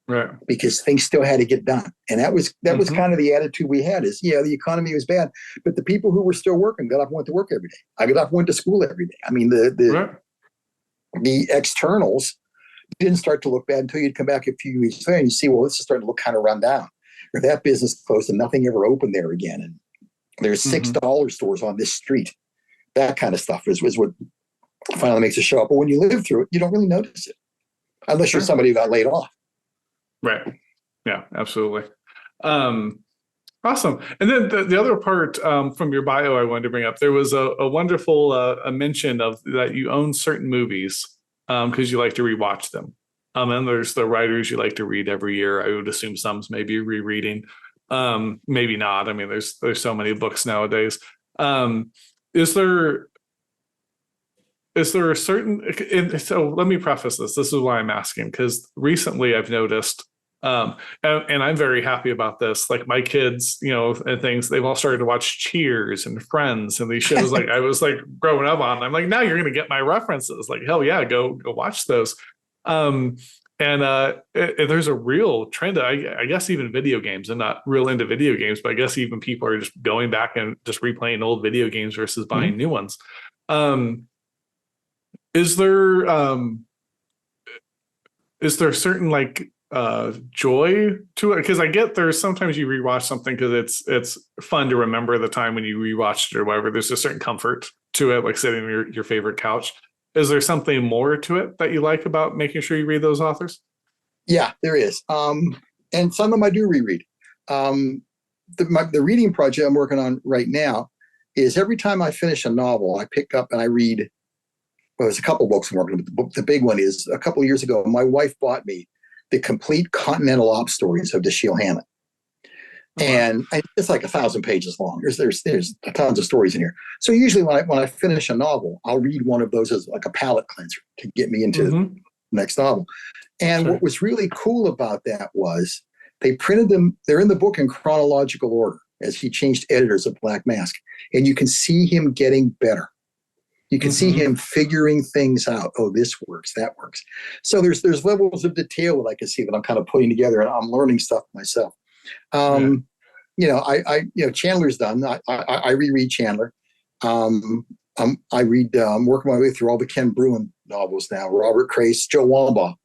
Right. Because things still had to get done. And that was kind of the attitude we had is, the economy was bad, but the people who were still working got up and went to work every day. I got up and went to school every day. I mean, the externals didn't start to look bad until you'd come back a few weeks later and you see, well, this is starting to look kind of run down. Or that business closed and nothing ever opened there again. And there's $6 stores on this street. That kind of stuff was what finally makes it show up. But when you live through it, you don't really notice it. Unless you're somebody who got laid off. Right. Yeah, absolutely. Awesome. And then the other part from your bio I wanted to bring up, there was a wonderful a mention of that you own certain movies because you like to rewatch them. And there's the writers you like to read every year. I would assume some's maybe rereading, maybe not. I mean, there's so many books nowadays. Is there a certain, so let me preface this. This is why I'm asking, because recently I've noticed, and I'm very happy about this. Like my kids, and things, they've all started to watch Cheers and Friends and these shows like I was like growing up on. I'm like, now you're going to get my references. Like, hell yeah, go watch those. And there's a real trend. I guess even video games. I'm not real into video games, but I guess even people are just going back and just replaying old video games versus buying new ones. Is there certain like joy to it? Because I get there's sometimes you rewatch something because it's fun to remember the time when you rewatched it or whatever. There's a certain comfort to it, like sitting on your favorite couch. Is there something more to it that you like about making sure you read those authors? Yeah, there is. And some of them I do reread. The reading project I'm working on right now is every time I finish a novel, I pick up and I read. Well, there's a couple books I'm working on. The big one is a couple of years ago, my wife bought me the complete Continental Op stories of Dashiell Hammett. And it's like 1,000 pages long. There's tons of stories in here. So usually when I finish a novel, I'll read one of those as like a palate cleanser to get me into the next novel. And what was really cool about that was they printed them. They're in the book in chronological order as he changed editors of Black Mask. And you can see him getting better. You can see him figuring things out. Oh, this works, that works. So there's levels of detail that I can see that I'm kind of putting together, and I'm learning stuff myself. Chandler's done. I reread Chandler. I'm working my way through all the Ken Bruin novels now. Robert Crace, Joe Wambaugh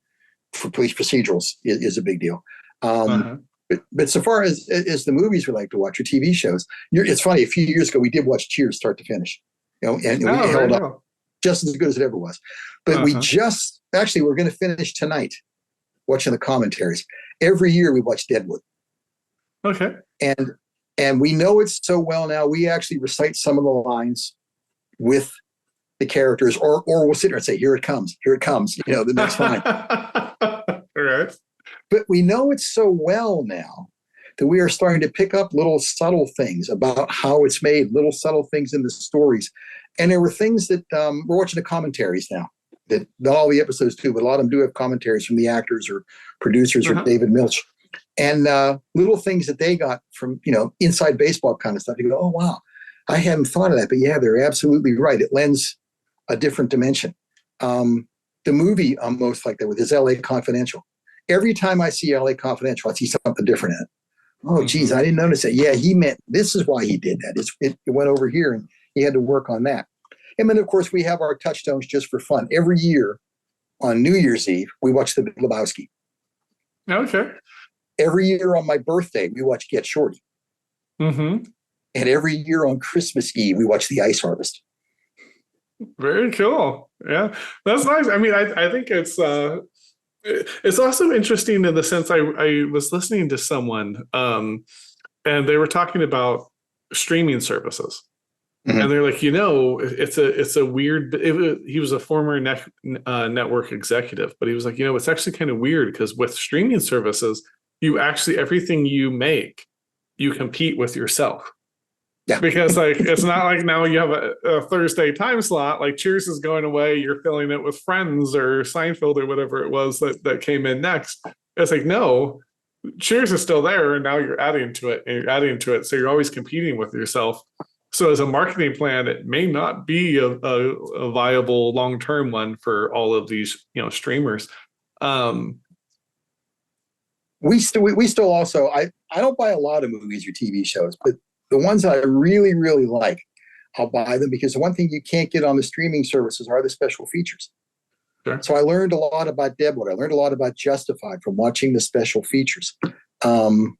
for police procedurals is a big deal. But so far as the movies we like to watch or TV shows, it's funny. A few years ago, we did watch Cheers start to finish. And we held up just as good as it ever was. But we're going to finish tonight watching the commentaries. Every year we watch Deadwood. Okay. And we know it so well now, we actually recite some of the lines with the characters, or we'll sit there and say, here it comes, the next line. All right. But we know it so well now that we are starting to pick up little subtle things about how it's made, little subtle things in the stories. And there were things that we're watching the commentaries now, that not all the episodes do, but a lot of them do have commentaries from the actors or producers or David Milch. And little things that they got from, inside baseball kind of stuff. You go, oh, wow, I hadn't thought of that. But yeah, they're absolutely right. It lends a different dimension. The movie I'm most like that with is LA Confidential. Every time I see LA Confidential, I see something different in it. Oh, geez, I didn't notice that. Yeah, he meant this is why he did that. It went over here and he had to work on that. And then, of course, we have our touchstones just for fun. Every year on New Year's Eve, we watch The Big Lebowski. Okay. Every year on my birthday, we watch Get Shorty. And every year on Christmas Eve, we watch The Ice Harvest. Very cool. Yeah, that's nice. I mean, I think it's also interesting in the sense I was listening to someone and they were talking about streaming services. And they're like, it's a weird, he was a former network executive, but he was like, it's actually kind of weird because with streaming services, everything you make, you compete with yourself. Yeah. Because it's not like now you have a Thursday time slot, like Cheers is going away, you're filling it with Friends or Seinfeld or whatever it was that came in next. It's like, no, Cheers is still there, and now you're adding to it. So you're always competing with yourself. So as a marketing plan, it may not be a viable long-term one for all of these, streamers. We still also, I don't buy a lot of movies or TV shows, but the ones that I really, really like, I'll buy them because the one thing you can't get on the streaming services are the special features. Sure. So I learned a lot about Deadwood. I learned a lot about Justified from watching the special features. And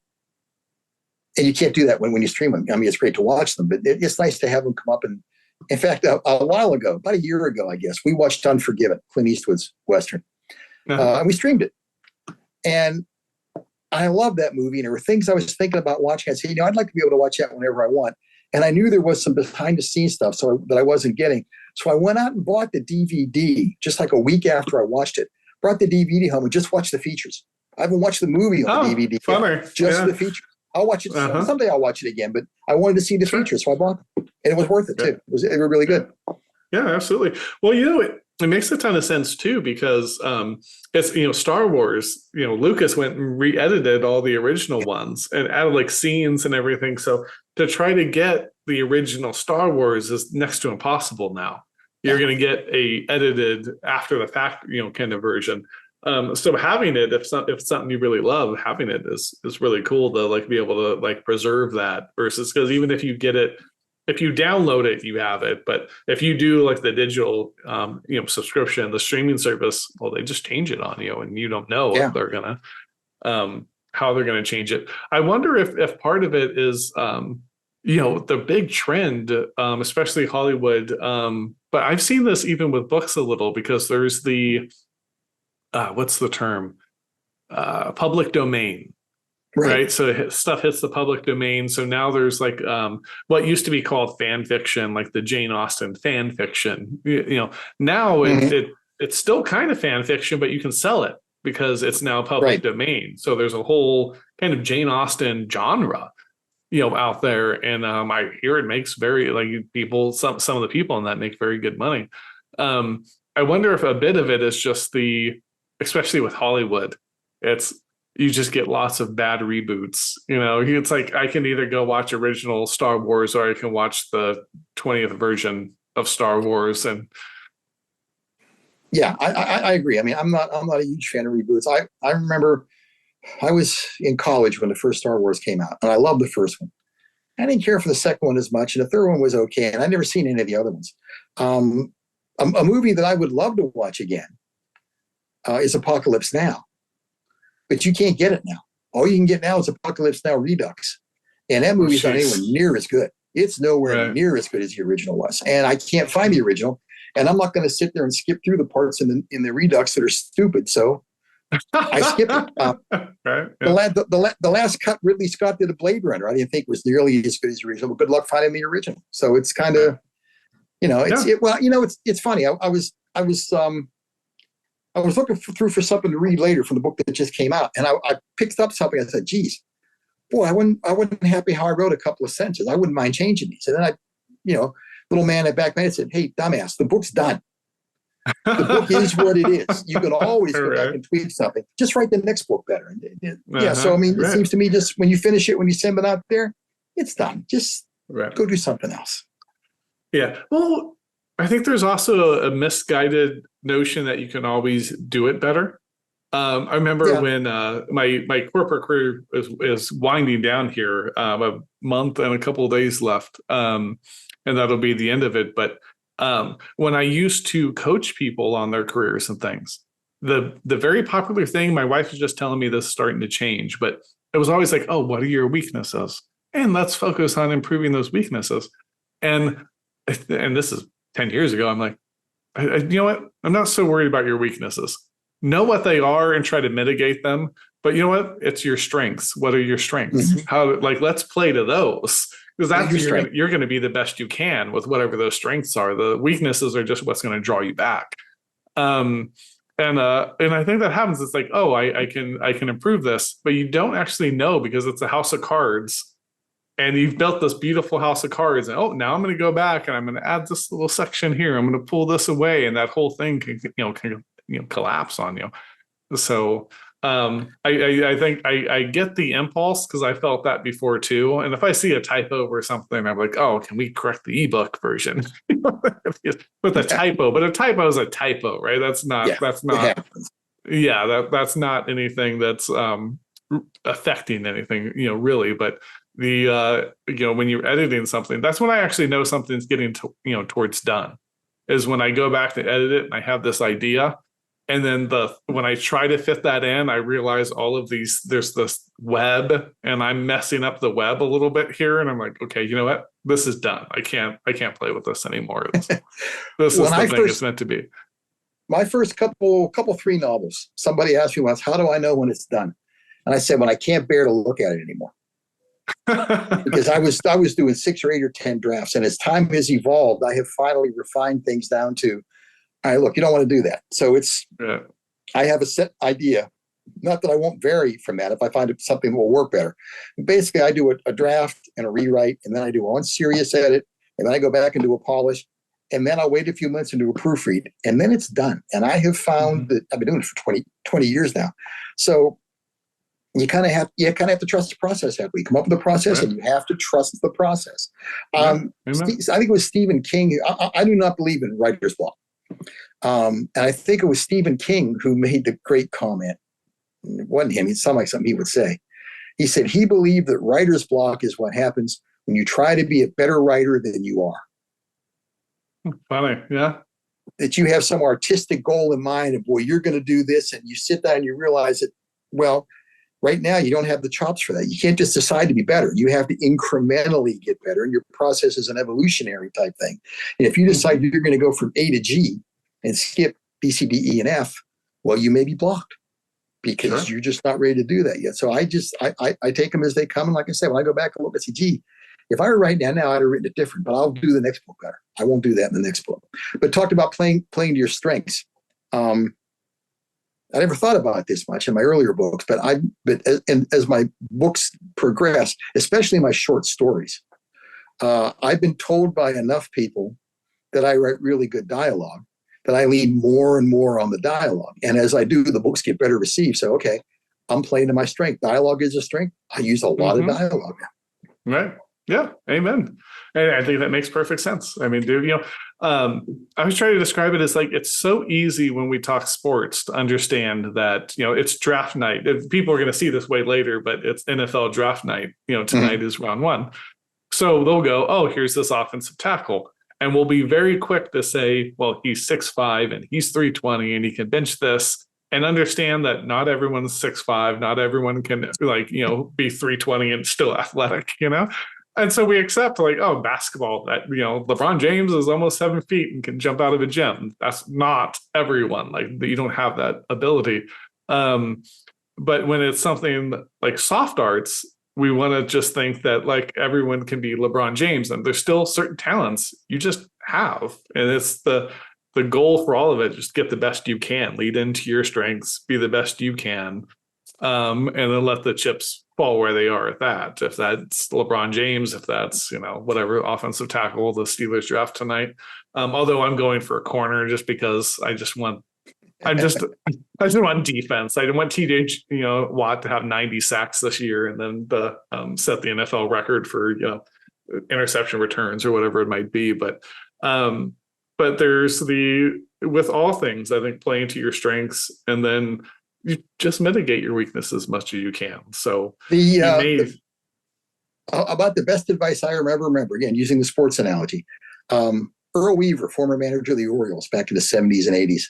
you can't do that when you stream them. I mean, it's great to watch them, but it's nice to have them come up. And in fact, a while ago, about a year ago, I guess, we watched Unforgiven, Clint Eastwood's Western. And we streamed it. And I love that movie. And there were things I was thinking about watching. I said, I'd like to be able to watch that whenever I want. And I knew there was some behind the scenes stuff that I wasn't getting. So I went out and bought the DVD just like a week after I watched it. Brought the DVD home and just watched the features. I haven't watched the movie on the DVD yet, just the features. I'll watch it someday. I'll watch it again, but I wanted to see the features, so I bought them, and it was worth it too. They were really good. Yeah, absolutely. Well, it makes a ton of sense too because it's Star Wars. Lucas went and re-edited all the original ones and added like scenes and everything. So to try to get the original Star Wars is next to impossible now. You're going to get a edited after the fact, kind of version. So having it, if it's something you really love, having it is really cool to like be able to like preserve that versus because even if you get it, if you download it, you have it. But if you do like the digital, subscription, the streaming service, well, they just change it on you and you don't know if they're going to, how they're going to change it. I wonder if part of it is, the big trend, especially Hollywood. But I've seen this even with books a little because there's the, what's the term? Public domain, right? So stuff hits the public domain. So now there's like what used to be called fan fiction, like the Jane Austen fan fiction. Now it's still kind of fan fiction, but you can sell it because it's now public domain. So there's a whole kind of Jane Austen genre, out there, and I hear it makes very some of the people in that make very good money. I wonder if a bit of it is just especially with Hollywood, you just get lots of bad reboots. It's like I can either go watch original Star Wars or I can watch the 20th version of Star Wars. And yeah, I agree. I mean, I'm not a huge fan of reboots. I remember I was in college when the first Star Wars came out, and I loved the first one. I didn't care for the second one as much, and the third one was okay, and I'd never seen any of the other ones. A movie that I would love to watch again is Apocalypse Now, but you can't get it now. All you can get now is Apocalypse Now Redux, and that movie's not anywhere near as good. It's nowhere near as good as the original was, and I can't find the original, and I'm not going to sit there and skip through the parts in the Redux that are stupid. So I skipped it. The last cut Ridley Scott did a Blade Runner. I didn't think was nearly as good as the original, but good luck finding the original. So it's kind of, it's funny. I was looking through for something to read later from the book that just came out, and I picked up something. I said, geez, boy, I wasn't happy how I wrote a couple of sentences. I wouldn't mind changing these. And then little man at back man said, hey, dumbass, the book's done. The book is what it is. You can always go back and tweak something. Just write the next book better. Yeah. So, I mean, it seems to me just when you finish it, when you send it out there, it's done. Just go do something else. Yeah. Well, I think there's also a misguided notion that you can always do it better. I remember when my corporate career is winding down here, a month and a couple of days left, and that'll be the end of it. But when I used to coach people on their careers and things, the very popular thing, my wife was just telling me this is starting to change, but it was always like, oh, what are your weaknesses? And let's focus on improving those weaknesses. And this is 10 years ago. I'm like, you know what? I'm not so worried about your weaknesses. Know what they are and try to mitigate them. But you know what? It's your strengths. What are your strengths? Let's play to those. Because that's you're going to be the best you can with whatever those strengths are. The weaknesses are just what's going to draw you back. And I think that happens. It's like, oh, I can improve this, but you don't actually know because it's a house of cards, and you've built this beautiful house of cards. And now I'm going to go back and I'm going to add this little section here. I'm going to pull this away, and that whole thing can collapse on you. So. I think I get the impulse because I felt that before too. And if I see a typo or something, I'm like, oh, can we correct the ebook version with a typo? But a typo is a typo, right? That's not anything that's affecting anything, really. But the when you're editing something, that's when I actually know something's getting towards done, is when I go back to edit it and I have this idea. And then when I try to fit that in, I realize all of these, there's this web, and I'm messing up the web a little bit here. And I'm like, okay, you know what? This is done. I can't play with this anymore. This is the thing it's meant to be. My first couple 3 novels, somebody asked me once, how do I know when it's done? And I said, when I can't bear to look at it anymore. Because I was doing 6 or 8 or 10 drafts. And as time has evolved, I have finally refined things down to, all right, look, you don't want to do that. So I have a set idea. Not that I won't vary from that if I find something that will work better. Basically, I do a draft and a rewrite, and then I do one serious edit, and then I go back and do a polish, and then I'll wait a few months and do a proofread, and then it's done. And I have found that I've been doing it for 20 years now. So you kind of have to trust the process. After you come up with the process, and you have to trust the process. I think it was Stephen King. I do not believe in writer's block. And I think it was Stephen King who made the great comment. It wasn't him. It sounded like something he would say. He said he believed that writer's block is what happens when you try to be a better writer than you are. Funny, yeah. That you have some artistic goal in mind, and boy, you're going to do this, and you sit down and you realize that, well, right now you don't have the chops for that. You can't just decide to be better. You have to incrementally get better, and your process is an evolutionary type thing. And if you decide you're going to go from A to G and skip B, C, D, E, and F, well, you may be blocked because you're just not ready to do that yet. So I take them as they come. And like I said, when I go back and look and say, gee, if I were writing down now, I'd have written it different, but I'll do the next book better. I won't do that in the next book. But talked about playing to your strengths. I never thought about it this much in my earlier books, but as my books progress, especially my short stories, I've been told by enough people that I write really good dialogue, that I lean more and more on the dialogue. And as I do, the books get better received. So, okay, I'm playing to my strength. Dialogue is a strength. I use a lot of dialogue now. Right. Yeah, amen. And I think that makes perfect sense. I mean, dude, I was trying to describe it as like it's so easy when we talk sports to understand that, it's draft night. People are going to see this way later, but it's NFL draft night. Tonight is round one. So they'll go, oh, here's this offensive tackle. And we'll be very quick to say, well, he's 6'5" and he's 320 and he can bench this, and understand that not everyone's 6'5", not everyone can be 320 and still athletic, And so we accept basketball, that, LeBron James is almost 7 feet and can jump out of a gym. That's not everyone. Like, you don't have that ability. But when it's something like soft arts, we want to just think that like everyone can be LeBron James, and there's still certain talents you just have. And it's the goal for all of it, just get the best you can, lead into your strengths, be the best you can. And then let the chips fall where they are at that. If that's LeBron James, if that's, whatever offensive tackle the Steelers draft tonight. Although I'm going for a corner just because I just want defense. I want TJ, Watt to have 90 sacks this year and then set the NFL record for, interception returns or whatever it might be. But there's with all things, I think, playing to your strengths, and then you just mitigate your weakness as much as you can. So about the best advice I remember, again, using the sports analogy, Earl Weaver, former manager of the Orioles back in the 70s and 80s,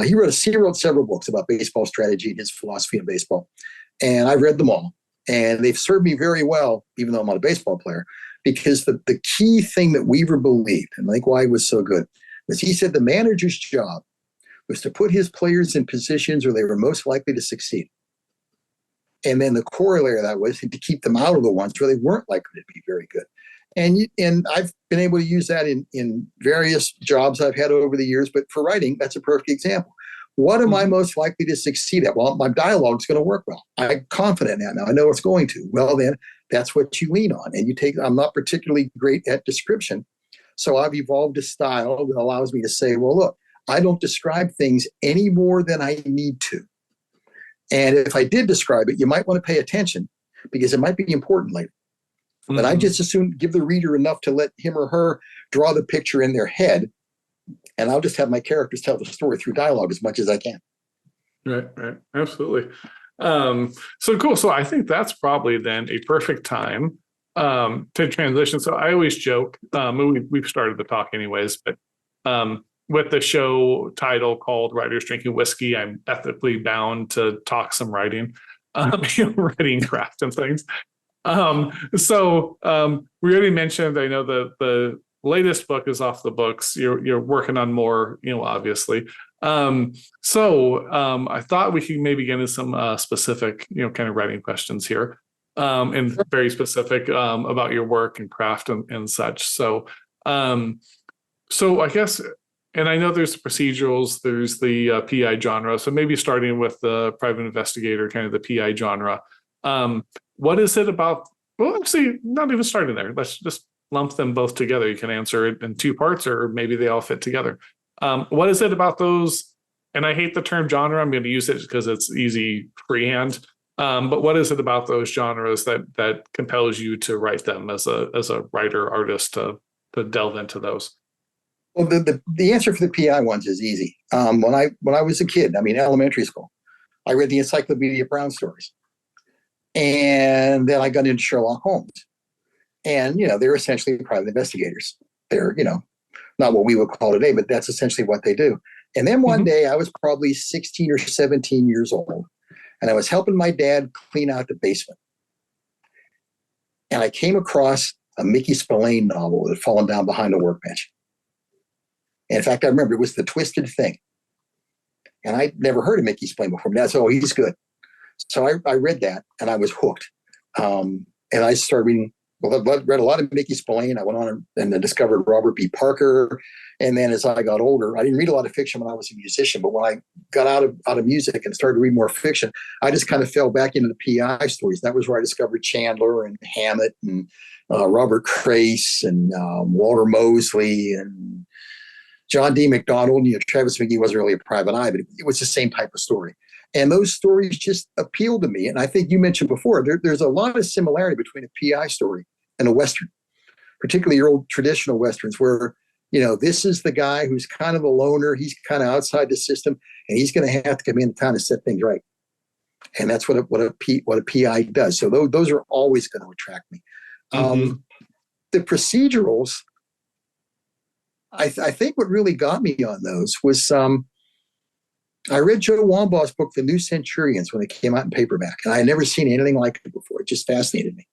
he wrote several books about baseball strategy and his philosophy of baseball. And I've read them all. And they've served me very well, even though I'm not a baseball player, because the key thing that Weaver believed, and I think why he was so good, was he said the manager's job was to put his players in positions where they were most likely to succeed. And then the corollary of that was to keep them out of the ones where they weren't likely to be very good. And I've been able to use that in various jobs I've had over the years. But for writing, that's a perfect example. What am I most likely to succeed at? Well, my dialogue is going to work well. I'm confident in that now. I know it's going to. Well, then that's what you lean on. And I'm not particularly great at description. So I've evolved a style that allows me to say, well, look, I don't describe things any more than I need to. And if I did describe it, you might want to pay attention because it might be important later. But I just assume give the reader enough to let him or her draw the picture in their head. And I'll just have my characters tell the story through dialogue as much as I can. Right. Absolutely. So cool. So I think that's probably then a perfect time to transition. So I always joke, we've started the talk anyways, but with the show title called Writers Drinking Whiskey, I'm ethically bound to talk some writing, writing craft and things. So we already mentioned, I know the latest book is off the books. You're working on more, obviously. So I thought we could maybe get into some specific, kind of writing questions here, and very specific about your work and craft and such. So I guess. And I know there's procedurals, there's the PI genre. So maybe starting with the private investigator, kind of the PI genre. What is it about? Well, actually, not even starting there. Let's just lump them both together. You can answer it in two parts, or maybe they all fit together. What is it about those? And I hate the term genre. I'm going to use it because it's easy freehand. But what is it about those genres that compels you to write them as a writer, artist, to delve into those? Well, the answer for the PI ones is easy. When I was a kid, elementary school, I read the Encyclopedia Brown stories. And then I got into Sherlock Holmes. And, they're essentially private investigators. They're, not what we would call today, but that's essentially what they do. And then one day I was probably 16 or 17 years old, and I was helping my dad clean out the basement. And I came across a Mickey Spillane novel that had fallen down behind a workbench. And in fact, I remember it was The Twisted Thing. And I'd never heard of Mickey Spillane before. That's, he's good. So I read that and I was hooked. And I started reading, I read a lot of Mickey Spillane. I went on and then discovered Robert B. Parker. And then as I got older, I didn't read a lot of fiction when I was a musician, but when I got out of music and started to read more fiction, I just kind of fell back into the PI stories. That was where I discovered Chandler and Hammett and Robert Crace and Walter Mosley and John D. McDonald. Travis McGee wasn't really a private eye, but it was the same type of story. And those stories just appealed to me. And I think you mentioned before, there's a lot of similarity between a PI story in a Western, particularly your old traditional Westerns, where, this is the guy who's kind of a loner. He's kind of outside the system, and he's going to have to come into town and set things right. And that's what a PI does. So those are always going to attract me. The procedurals, I think what really got me on those was I read Joe Wambaugh's book, The New Centurions, when it came out in paperback, and I had never seen anything like it before. It just fascinated me.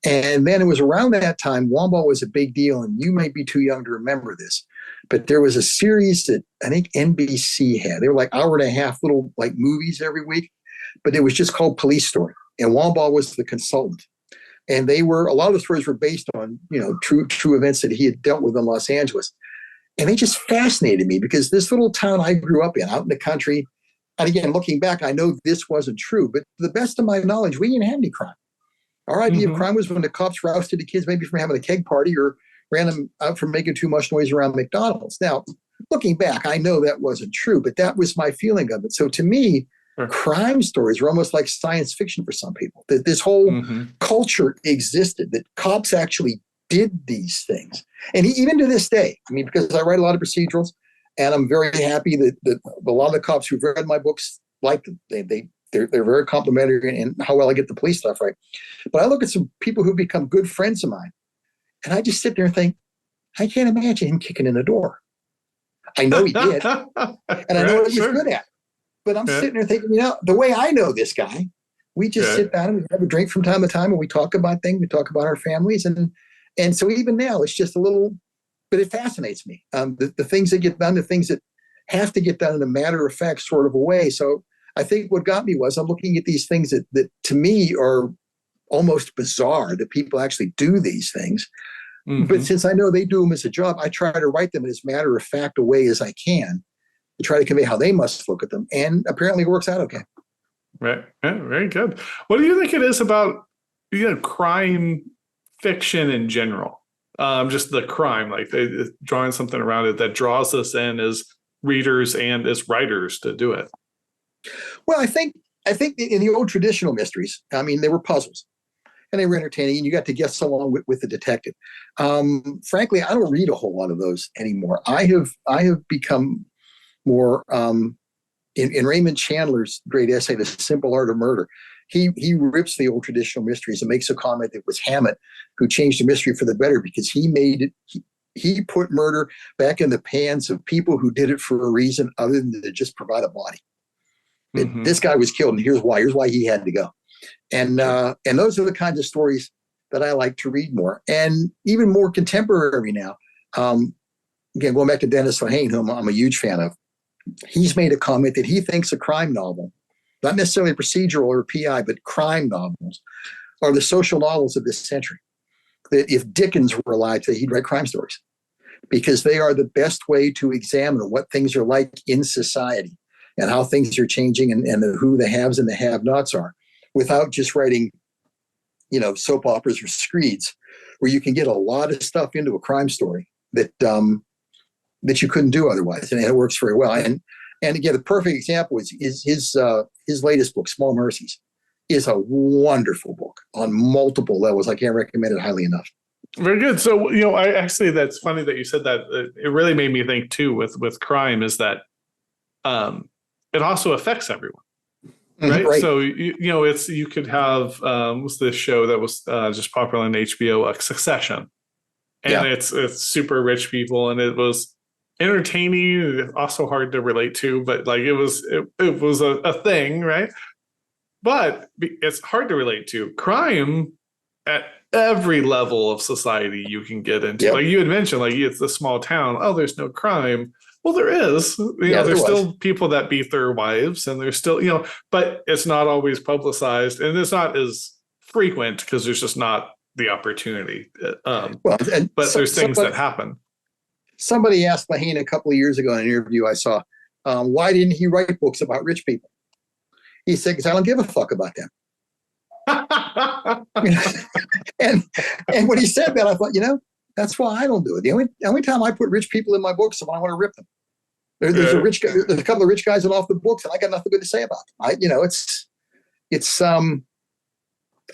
And then it was around that time, Wambaugh was a big deal, and you might be too young to remember this, but there was a series that I think NBC had. They were like hour and a half little like movies every week, but it was just called Police Story, and Wambaugh was the consultant. And a lot of the stories were based on, true events that he had dealt with in Los Angeles. And they just fascinated me because this little town I grew up in, out in the country, and again, looking back, I know this wasn't true, but to the best of my knowledge, we didn't have any crime. Our idea of crime was when the cops rousted the kids maybe from having a keg party or ran them out from making too much noise around McDonald's. Now, looking back, I know that wasn't true, but that was my feeling of it. So to me, crime stories were almost like science fiction for some people. That this whole culture existed, that cops actually did these things. And even to this day, because I write a lot of procedurals, and I'm very happy that a lot of the cops who've read my books like them. They're very complimentary in how well I get the police stuff right. But I look at some people who become good friends of mine, and I just sit there and think, I can't imagine him kicking in the door. I know he did, and I know what he was good at. But I'm sitting there thinking, the way I know this guy, we just sit down and we have a drink from time to time, and we talk about things. We talk about our families, and so even now, it's just a little, but it fascinates me. The things that get done, the things that have to get done in a matter-of-fact sort of a way. So I think what got me was I'm looking at these things that to me are almost bizarre that people actually do these things. But since I know they do them as a job, I try to write them in as matter-of-fact a way as I can to try to convey how they must look at them. And apparently it works out okay. Right. Yeah, very good. What do you think it is about crime fiction in general? Just the crime, like drawing something around it that draws us in as readers and as writers to do it. Well, I think in the old traditional mysteries, they were puzzles and they were entertaining, and you got to guess along with the detective. Frankly, I don't read a whole lot of those anymore. I have become more in Raymond Chandler's great essay, The Simple Art of Murder. He rips the old traditional mysteries and makes a comment that it was Hammett who changed the mystery for the better, because he made it. He put murder back in the pans of people who did it for a reason other than to just provide a body. This guy was killed, and here's why. Here's why he had to go. And those are the kinds of stories that I like to read more, and even more contemporary now. Again, going back to Dennis Lehane, whom I'm a huge fan of, he's made a comment that he thinks a crime novel, not necessarily procedural or PI, but crime novels, are the social novels of this century. That if Dickens were alive today, he'd write crime stories, because they are the best way to examine what things are like in society and how things are changing, and who the haves and the have-nots are, without just writing, soap operas or screeds, where you can get a lot of stuff into a crime story that you couldn't do otherwise, and it works very well. And again, the perfect example is his latest book, Small Mercies, is a wonderful book on multiple levels. I can't recommend it highly enough. Very good. So, I actually, that's funny that you said that. It really made me think too with crime is that it also affects everyone. Right? Right. So, you could have, what's this show that was just popular on HBO, Succession. And it's super rich people, and it was entertaining, also hard to relate to, but like it was a thing, right? But it's hard to relate to. Crime at every level of society you can get into. Like you had mentioned, like it's a small town. Oh, there's no crime. Well, there is. There's still people that beat their wives, and there's still, but it's not always publicized, and it's not as frequent because there's just not the opportunity. But there's things that happen. Somebody asked Lehane a couple of years ago in an interview I saw, why didn't he write books about rich people? He said, because I don't give a fuck about them. and when he said that, I thought, that's why I don't do it. The only time I put rich people in my books is when I want to rip them. There's a couple of rich guys that are off the books, and I got nothing good to say about them.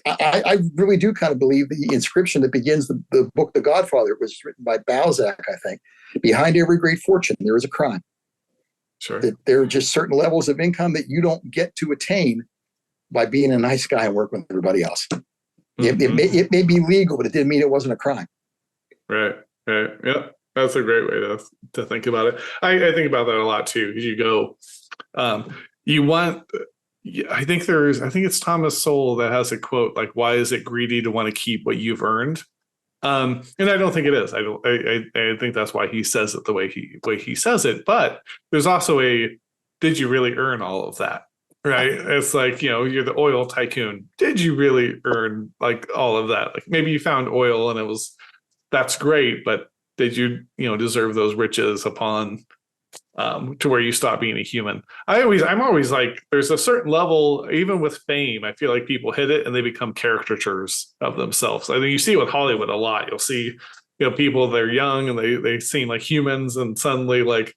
I really do kind of believe the inscription that begins the book The Godfather was written by Balzac, I think. Behind every great fortune, there is a crime. Sure. That there are just certain levels of income that you don't get to attain by being a nice guy and working with everybody else. It may be legal, but it didn't mean it wasn't a crime. Right. Yeah. That's a great way to think about it. I think about that a lot too. Because you go, you want. I think it's Thomas Sowell that has a quote like, "Why is it greedy to want to keep what you've earned?" And I don't think it is. I think that's why he says it the way he says it. But there's also did you really earn all of that? Right? It's like, you're the oil tycoon. Did you really earn like all of that? Like maybe you found oil and that's great, but did you deserve those riches upon to where you stop being a human? I'm always like, there's a certain level, even with fame, I feel like people hit it and they become caricatures of themselves. I think you see it with Hollywood a lot. You'll see, people, they're young and they seem like humans, and suddenly like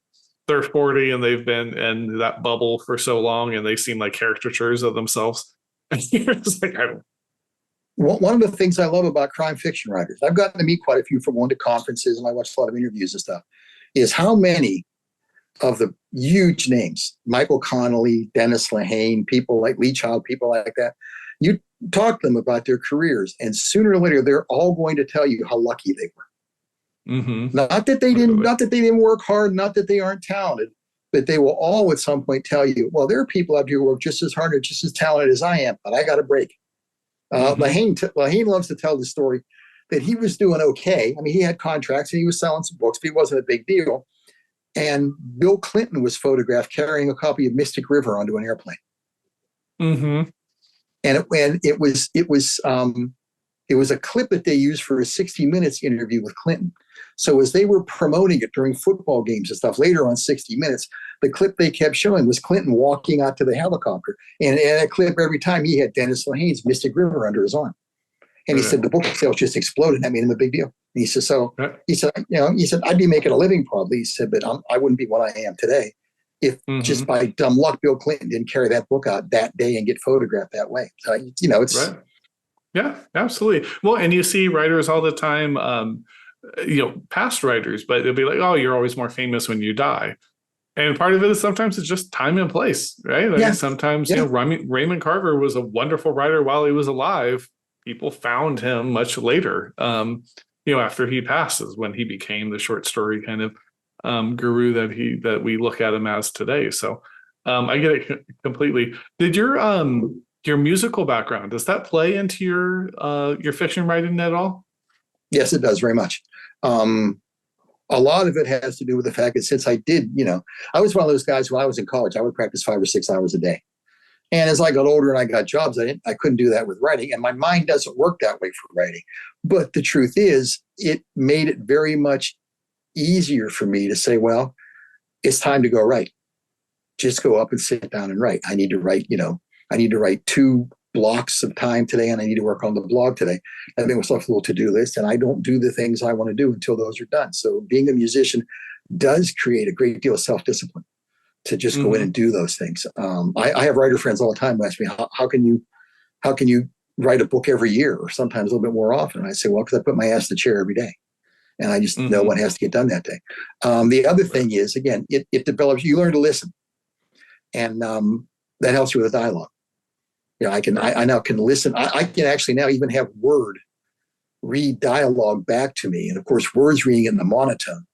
they're 40 and they've been in that bubble for so long and they seem like caricatures of themselves. And you're just like, one of the things I love about crime fiction writers, I've gotten to meet quite a few from going to conferences, and I watch a lot of interviews and stuff, is how many of the huge names, Michael Connelly, Dennis Lehane, people like Lee Child, people like that, you talk to them about their careers, and sooner or later, they're all going to tell you how lucky they were. Mm-hmm. Not that they didn't work hard, not that they aren't talented, but they will all at some point tell you, well, there are people out here who work just as hard or just as talented as I am, but I got a break. Lehane loves to tell the story that he was doing okay. I mean, he had contracts and he was selling some books, but he wasn't a big deal. And Bill Clinton was photographed carrying a copy of Mystic River onto an airplane. Mm-hmm. And it was a clip that they used for a 60 Minutes interview with Clinton. So as they were promoting it during football games and stuff later on 60 Minutes, the clip they kept showing was Clinton walking out to the helicopter. And in that clip, every time he had Dennis Lehane's Mystic River under his arm. And he said the book sales just exploded. That made him a big deal. And he said, he said, I'd be making a living probably. He said, but I wouldn't be what I am today if just by dumb luck, Bill Clinton didn't carry that book out that day and get photographed that way. So, it's right. Yeah, absolutely. Well, and you see writers all the time, past writers, but they'll be like, oh, you're always more famous when you die. And part of it is sometimes it's just time and place, right? Like sometimes, Raymond Carver was a wonderful writer while he was alive. People found him much later, after he passes, when he became the short story kind of guru that we look at him as today. So I get it completely. Did your musical background, does that play into your fiction writing at all? Yes, it does very much. A lot of it has to do with the fact that since I did, I was one of those guys when I was in college, I would practice 5 or 6 hours a day. And as I got older and I got jobs, I couldn't do that with writing. And my mind doesn't work that way for writing. But the truth is, it made it very much easier for me to say, well, it's time to go write. Just go up and sit down and write. I need to write 2 blocks of time today, and I need to work on the blog today. I make myself a little to-do list, and I don't do the things I want to do until those are done. So being a musician does create a great deal of self-discipline to just go in and do those things. I have writer friends all the time who ask me, how can you write a book every year, or sometimes a little bit more often? And I say, well, because I put my ass in the chair every day, and I just know what has to get done that day. The other thing is, again, it develops, you learn to listen, and that helps you with the dialogue. I now can listen. I can actually now even have Word read dialogue back to me. And of course, Word's reading it in the monotone,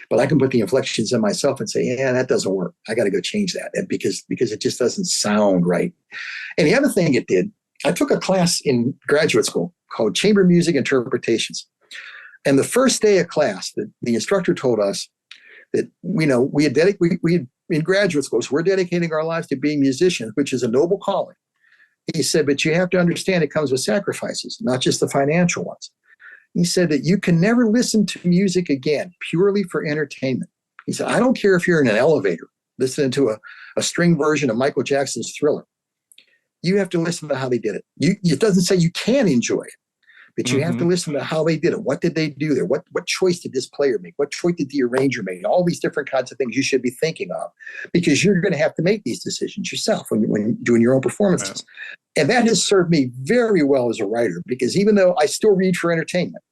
but I can put the inflections in myself and say, yeah, that doesn't work. I got to go change that because it just doesn't sound right. And the other thing it did, I took a class in graduate school called Chamber Music Interpretations. And the first day of class, the instructor told us that, we had in graduate school, so we're dedicating our lives to being musicians, which is a noble calling. He said, but you have to understand it comes with sacrifices, not just the financial ones. He said that you can never listen to music again purely for entertainment. He said, I don't care if you're in an elevator listening to a string version of Michael Jackson's Thriller. You have to listen to how they did it. It doesn't say you can enjoy it, but you have to listen to how they did it. What did they do there? What choice did this player make? What choice did the arranger make? All these different kinds of things you should be thinking of, because you're going to have to make these decisions yourself when you're doing your own performances. Right. And that has served me very well as a writer, because even though I still read for entertainment,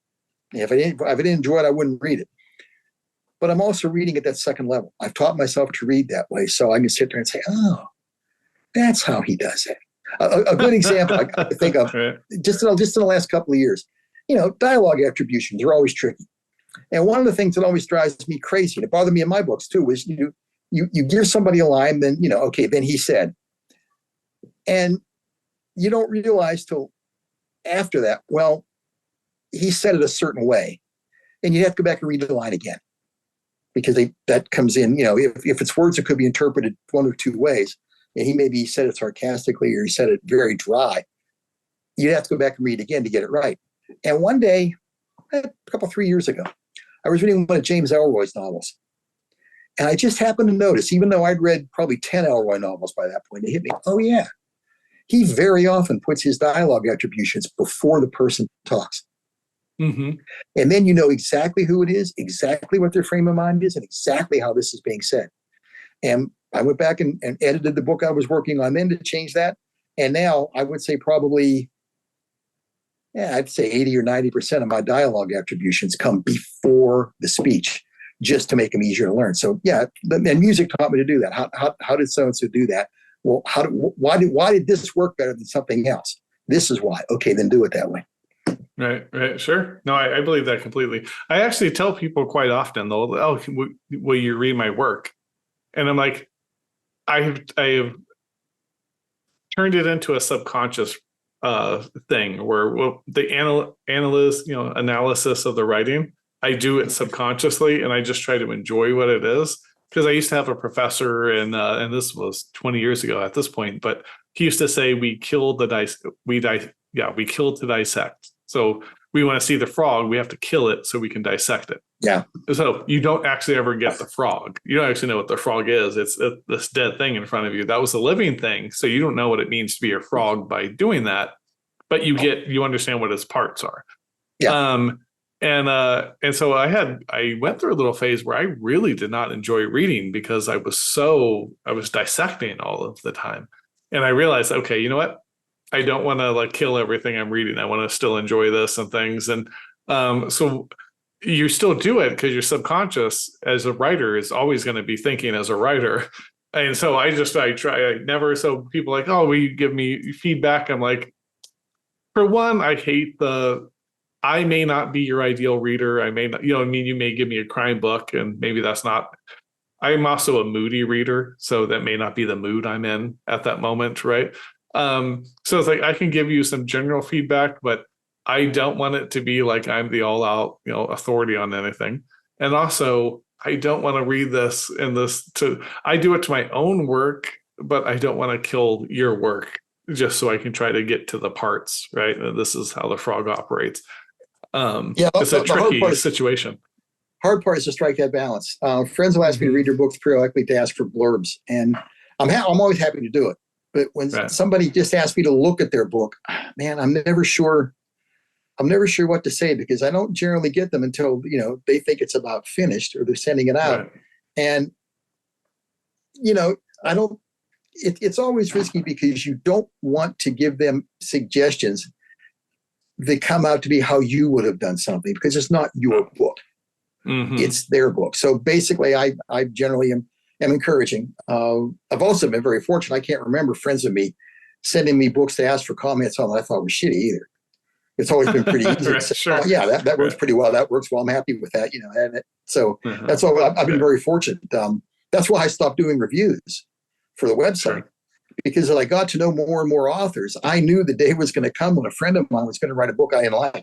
if I didn't enjoy it, I wouldn't read it. But I'm also reading at that second level. I've taught myself to read that way, so I can sit there and say, oh, that's how he does it. A good example I think of, just in the last couple of years, dialogue attributions are always tricky. And one of the things that always drives me crazy, and it bothered me in my books too, is you give somebody a line, then, okay, then he said. And you don't realize till after that, well, he said it a certain way. And you have to go back and read the line again. Because that comes in, if it's words that could be interpreted one of two ways, and he maybe said it sarcastically or he said it very dry, you'd have to go back and read it again to get it right. And one day, a couple, 3 years ago, I was reading one of James Ellroy's novels. And I just happened to notice, even though I'd read probably 10 Ellroy novels by that point, it hit me, oh yeah, he very often puts his dialogue attributions before the person talks. Mm-hmm. And then you know exactly who it is, exactly what their frame of mind is, and exactly how this is being said. And I went back and edited the book I was working on then to change that. And now I would say probably, I'd say 80 or 90% of my dialogue attributions come before the speech, just to make them easier to learn. So and music taught me to do that. How did so-and-so do that? Well, why did this work better than something else? This is why. Okay, then do it that way. Right. Sure. No, I believe that completely. I actually tell people quite often, though, oh, will you read my work? And I'm like, I have turned it into a subconscious thing where the analysis of the writing, I do it subconsciously, and I just try to enjoy what it is. Because I used to have a professor, and this was 20 years ago at this point, but he used to say, we kill to dissect. So we want to see the frog, we have to kill it so we can dissect it. Yeah. So you don't actually ever get the frog. You don't actually know what the frog is. It's this dead thing in front of you. That was a living thing. So you don't know what it means to be a frog by doing that, but you understand what its parts are. Yeah. And so I went through a little phase where I really did not enjoy reading, because I was dissecting all of the time. And I realized, okay, you know what? I don't want to kill everything I'm reading. I want to still enjoy this and things. And so you still do it because your subconscious as a writer is always going to be thinking as a writer. And so so people are like, oh, will you give me feedback? I'm like, for one, I hate I may not be your ideal reader. I may not, you may give me a crime book, and maybe that's not. I'm also a moody reader, so that may not be the mood I'm in at that moment, right? So it's like, I can give you some general feedback, but I don't want it to be like I'm the all-out, authority on anything. And also, I don't want to read this I do it to my own work, but I don't want to kill your work just so I can try to get to the parts, right? And this is how the frog operates. It's a tricky situation. Hard part is to strike that balance. Friends will ask me to read their books periodically to ask for blurbs, and I'm always happy to do it. But when somebody just asks me to look at their book, man, I'm never sure what to say, because I don't generally get them until they think it's about finished or they're sending it out. Right. And I don't. It's always risky, because you don't want to give them suggestions that come out to be how you would have done something, because it's not your book. Mm-hmm. It's their book. So basically, I generally am encouraging. I've also been very fortunate. I can't remember friends of me sending me books to ask for comments on that I thought were shitty either. It's always been pretty easy. Right, to say, sure. Oh, yeah, that works pretty well. That works well. I'm happy with that. So that's all. I've been very fortunate. That's why I stopped doing reviews for the website. Sure. Because as I got to know more and more authors, I knew the day was going to come when a friend of mine was going to write a book I didn't like.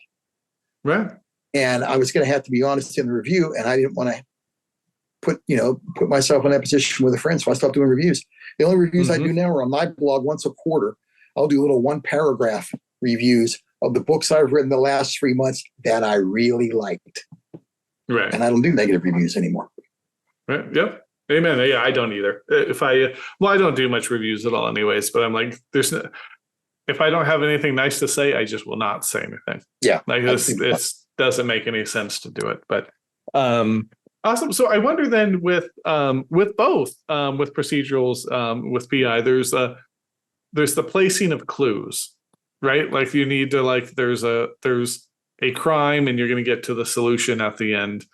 Right. And I was going to have to be honest in the review, and I didn't want to put myself in that position with a friend, so I stopped doing reviews. The only reviews I do now are on my blog once a quarter. I'll do little 1-paragraph reviews of the books I've read in the last 3 months that I really liked. Right. And I don't do negative reviews anymore. Right. Yep. Amen. Yeah, I don't either. I don't do much reviews at all anyways, but I'm like, if I don't have anything nice to say, I just will not say anything. Yeah. Like this doesn't make any sense to do it. But awesome. So I wonder then with both with procedurals, with PI, there's the placing of clues, right? Like you need to there's a crime and you're going to get to the solution at the end.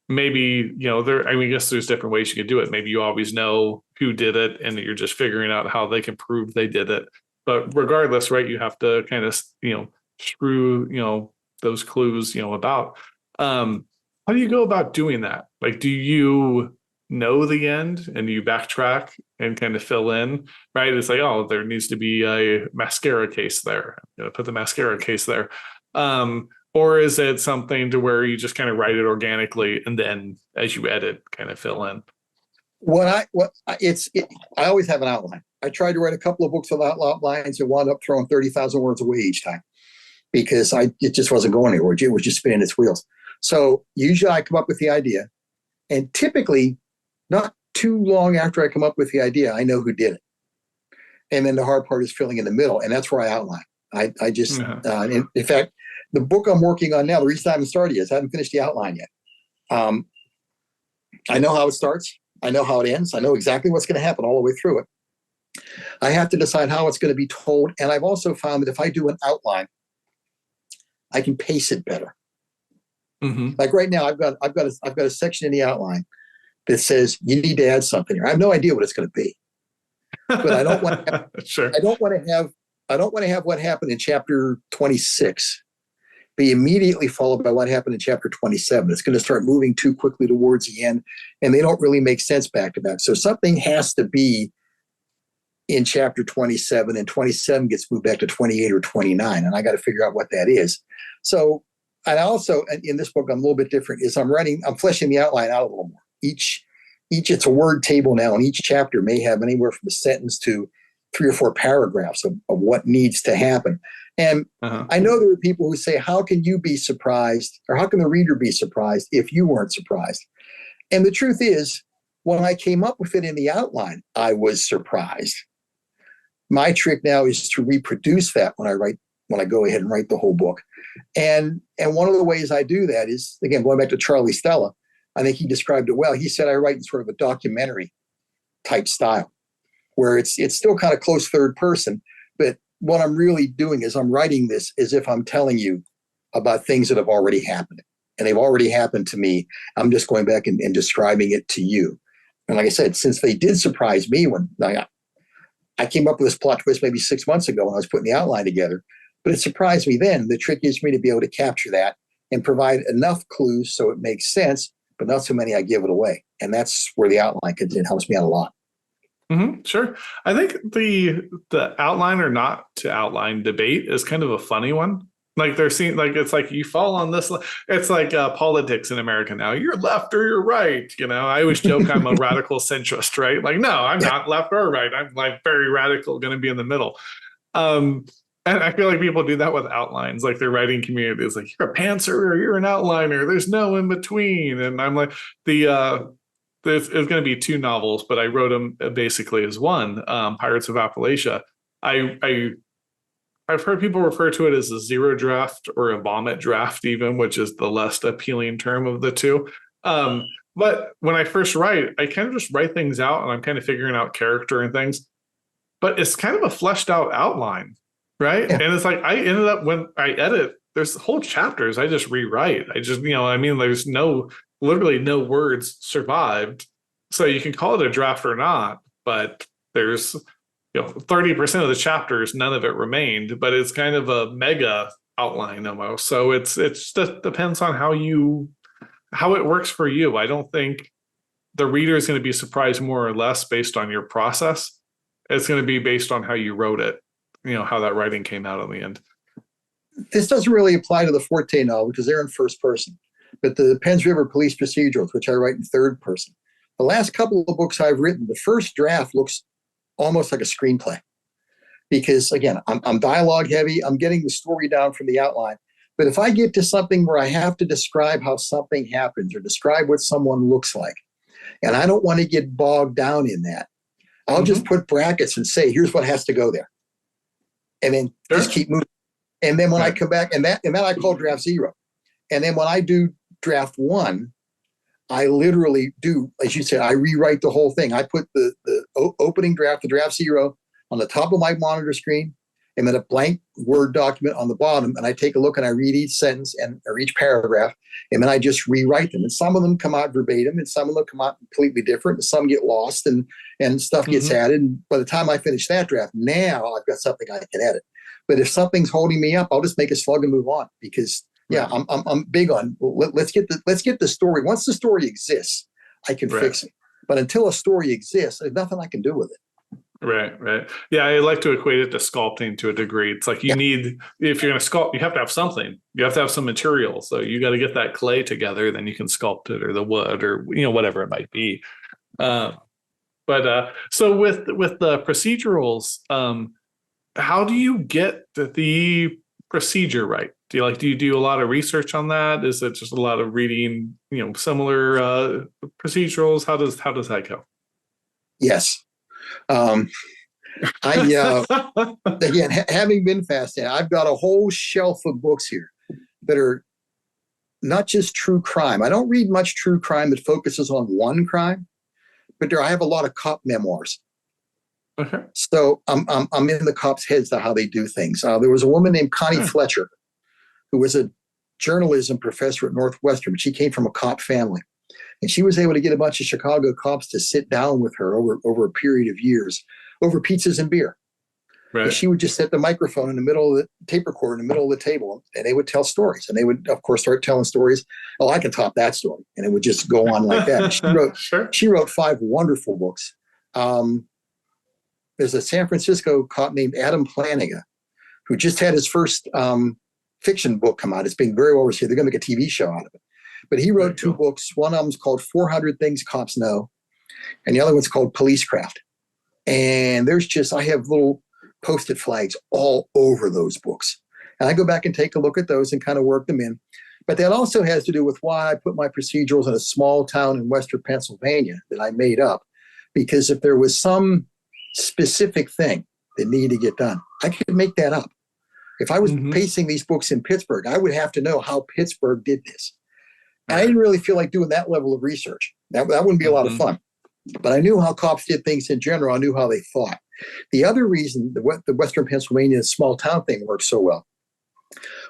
Maybe, I guess there's different ways you could do it. Maybe you always know who did it and you're just figuring out how they can prove they did it. But regardless, right, you have to kind of, screw, those clues, about. How do you go about doing that? Like, do you know the end and you backtrack and kind of fill in, right? It's like, oh, there needs to be a mascara case there. I'm going to put the mascara case there. Or is it something to where you just kind of write it organically and then as you edit, kind of fill in? I always have an outline. I tried to write a couple of books without outlines and wound up throwing 30,000 words away each time because it just wasn't going anywhere. It was just spinning its wheels. So usually I come up with the idea, and typically not too long after I come up with the idea, I know who did it. And then the hard part is filling in the middle, and that's where I outline. I just, in fact, the book I'm working on now, the reason I haven't started is I haven't finished the outline yet. I know how it starts. I know how it ends. I know exactly what's going to happen all the way through it. I have to decide how it's going to be told. And I've also found that if I do an outline, I can pace it better. Mm-hmm. Like right now, I've got a section in the outline that says you need to add something here. I have no idea what it's going to be, but I don't want to have, sure. I don't want to have what happened in chapter 26 be immediately followed by what happened in chapter 27. It's going to start moving too quickly towards the end, and they don't really make sense back to back. So something has to be in chapter 27, and 27 gets moved back to 28 or 29, and I got to figure out what that is. So, and also in this book, I'm a little bit different. Is I'm fleshing the outline out a little more. Each it's a word table now, and each chapter may have anywhere from a sentence to 3 or 4 paragraphs of what needs to happen. And I know there are people who say, how can you be surprised, or how can the reader be surprised if you weren't surprised? And the truth is, when I came up with it in the outline, I was surprised. My trick now is to reproduce that when I go ahead and write the whole book. And one of the ways I do that is, again, going back to Charlie Stella, I think he described it well. He said I write in sort of a documentary type style, where it's still kind of close third person, but what I'm really doing is I'm writing this as if I'm telling you about things that have already happened, and they've already happened to me. I'm just going back and describing it to you. And like I said, since they did surprise me when I came up with this plot twist maybe 6 months ago when I was putting the outline together, but it surprised me then. The trick is for me to be able to capture that and provide enough clues so it makes sense, but not so many I give it away. And that's where the outline comes in. It helps me out a lot. Mm-hmm, sure. I think the outline or not to outline debate is kind of a funny one. Like they're seeing, like it's like you fall on this. It's like politics in America now. You're left or you're right. I always joke I'm a radical centrist, right? Like, no, I'm not left or right. I'm like very radical, going to be in the middle. And I feel like people do that with outlines. Like their writing community is like, you're a pantser or you're an outliner. There's no in between. And I'm like, there's going to be 2 novels, but I wrote them basically as one, Pirates of Appalachia. I've heard people refer to it as a 0 draft or a vomit draft even, which is the less appealing term of the 2. But when I first write, I kind of just write things out and I'm kind of figuring out character and things. But it's kind of a fleshed out outline, right? Yeah. And it's like I ended up, when I edit, there's whole chapters I just rewrite. there's literally no words survived. So you can call it a draft or not, but there's 30% of the chapters, none of it remained, but it's kind of a mega outline almost. So it's just depends on how it works for you. I don't think the reader is going to be surprised more or less based on your process. It's going to be based on how you wrote it, how that writing came out in the end. This doesn't really apply to the Forte novel because they're in first person. But the Penns River Police Procedurals, which I write in third person, the last couple of books I've written, the first draft looks almost like a screenplay because, again, I'm dialogue heavy. I'm getting the story down from the outline. But if I get to something where I have to describe how something happens or describe what someone looks like, and I don't want to get bogged down in that, I'll just put brackets and say, here's what has to go there. and then just keep moving. And then when I come back, and that I call draft 0. And then when I do draft 1, I literally do, as you said, I rewrite the whole thing. I put the opening draft, the draft 0, on the top of my monitor screen, and then a blank Word document on the bottom. And I take a look and I read each sentence or each paragraph, and then I just rewrite them. And some of them come out verbatim, and some of them come out completely different, and some get lost, and stuff gets added. And by the time I finish that draft, now I've got something I can edit. But if something's holding me up, I'll just make a slug and move on, because I'm big on let's get the story. Once the story exists, I can fix it. But until a story exists, there's nothing I can do with it. Right. Yeah, I like to equate it to sculpting to a degree. It's like you need, if you're going to sculpt, you have to have something. You have to have some material. So you got to get that clay together, then you can sculpt it, or the wood, or whatever it might be. So with the procedurals, how do you get the procedure right? Do you do a lot of research on that? Is it just a lot of reading, similar procedurals? How does that go? Yes. Again, having been fascinated, I've got a whole shelf of books here that are not just true crime. I don't read much true crime that focuses on one crime, but I have a lot of cop memoirs. Okay. So I'm in the cops' heads to how they do things. There was a woman named Connie Fletcher, who was a journalism professor at Northwestern, but she came from a cop family. And she was able to get a bunch of Chicago cops to sit down with her over a period of years over pizzas and beer. Right. And she would just set the microphone in the middle of the tape recorder in the middle of the table, and they would tell stories. And they would, of course, start telling stories. Oh, I can top that story. And it would just go on like that. She wrote 5 wonderful books. There's a San Francisco cop named Adam Planiga, who just had his first fiction book come out. It's being very well received. They're going to make a TV show out of it. But he wrote 2 books. One of them's called 400 Things Cops Know, and the other one's called Policecraft. And I have little Post-it flags all over those books. And I go back and take a look at those and kind of work them in. But that also has to do with why I put my procedurals in a small town in Western Pennsylvania that I made up. Because if there was some specific thing that needed to get done, I could make that up. If I was pacing these books in Pittsburgh, I would have to know how Pittsburgh did this. And I didn't really feel like doing that level of research. That wouldn't be a lot of fun. But I knew how cops did things in general. I knew how they thought. The other reason the Western Pennsylvania small town thing worked so well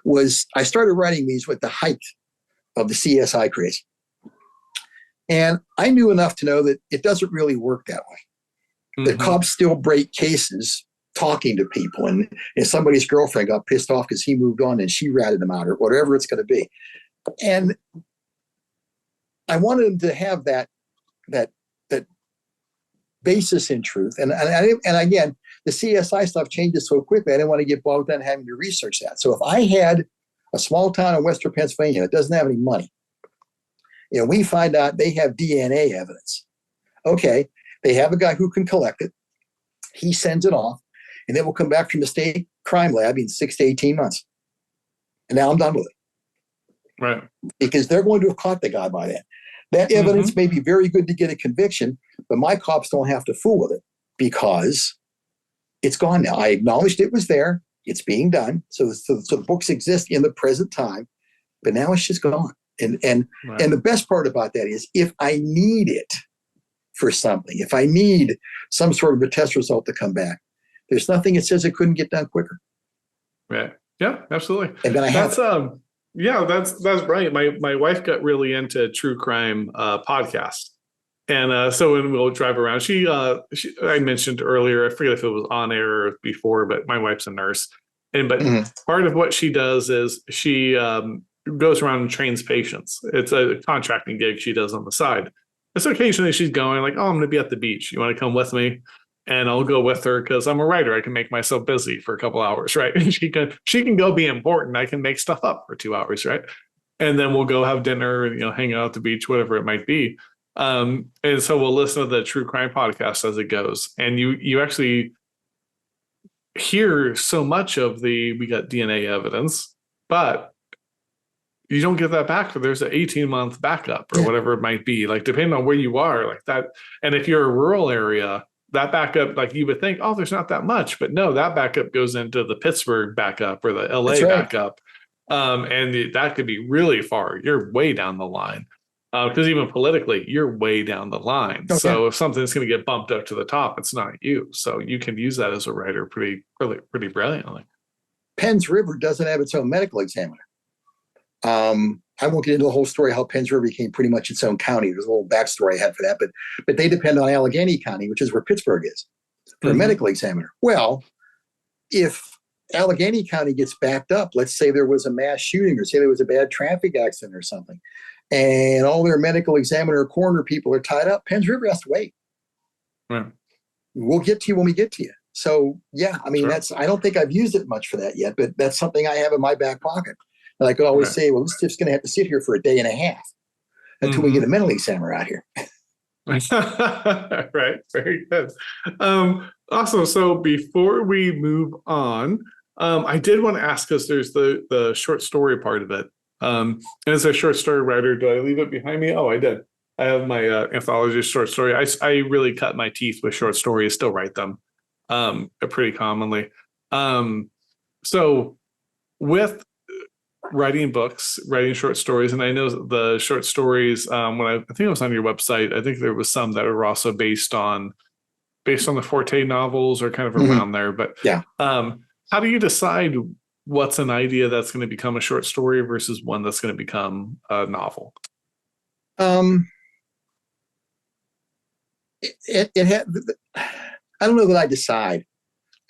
was I started writing these with the height of the CSI craze. And I knew enough to know that it doesn't really work that way. The cops still break cases talking to people. And somebody's girlfriend got pissed off because he moved on and she ratted him out, or whatever it's going to be. And I wanted them to have that basis in truth. And again, the CSI stuff changes so quickly. I didn't want to get bogged down having to research that. So if I had a small town in Western Pennsylvania that doesn't have any money, we find out they have DNA evidence. Okay, they have a guy who can collect it. He sends it off, and then we'll come back from the state crime lab in 6 to 18 months. And now I'm done with it. Right. Because they're going to have caught the guy by then. That evidence may be very good to get a conviction, but my cops don't have to fool with it because it's gone now. I acknowledged it was there. It's being done. So the books exist in the present time, but now it's just gone. And the best part about that is if I need it for something, if I need some sort of a test result to come back, there's nothing that says it couldn't get done quicker. Right. Yeah, absolutely. And then I have yeah, that's right. My wife got really into true crime podcast. And so when we'll drive around, she I mentioned earlier, I forget if it was on air or before, but my wife's a nurse. But part of what she does is she goes around and trains patients. It's a contracting gig she does on the side. And so occasionally she's going like, oh, I'm going to be at the beach. You want to come with me? And I'll go with her because I'm a writer. I can make myself busy for a couple hours, right? And she can go be important. I can make stuff up for 2 hours, right? And then we'll go have dinner, hang out at the beach, whatever it might be. And so we'll listen to the true crime podcast as it goes. And you actually hear so much of we got DNA evidence, but you don't get that back. There's an 18-month backup or whatever it might be, like depending on where you are like that. And if you're a rural area, that backup, like you would think, oh, there's not that much, but no, that backup goes into the Pittsburgh backup or the LA That's right. backup. That could be really far. You're way down the line. Because even politically, you're way down the line. Oh, So yeah. if something's going to get bumped up to the top, it's not you. So you can use that as a writer pretty brilliantly. Penns River doesn't have its own medical examiner. I won't get into the whole story how Penns River became pretty much its own county. There's a little backstory I had for that, but they depend on Allegheny County, which is where Pittsburgh is, for a medical examiner. Well, if Allegheny County gets backed up, let's say there was a mass shooting or say there was a bad traffic accident or something, and all their medical examiner or coroner people are tied up, Penns River has to wait. Right. We'll get to you when we get to you. So yeah, I mean, Sure. I don't think I've used it much for that yet, but that's something I have in my back pocket. And I could always say, well, this stiff's going to have to sit here for a day and a half until we get a mental examiner out here. Right. Very good. Awesome. So before we move on, I did want to ask us, there's the short story part of it. And as a short story writer, do I leave it behind me? Oh, I did. I have my anthology short story. I really cut my teeth with short stories, still write them pretty commonly. So with writing books, writing short stories, and I know the short stories, when I think it was on your website, I think there was some that were also based on the Forte novels or kind of around there. But yeah, how do you decide what's an idea that's going to become a short story versus one that's going to become a novel? I don't know that I decide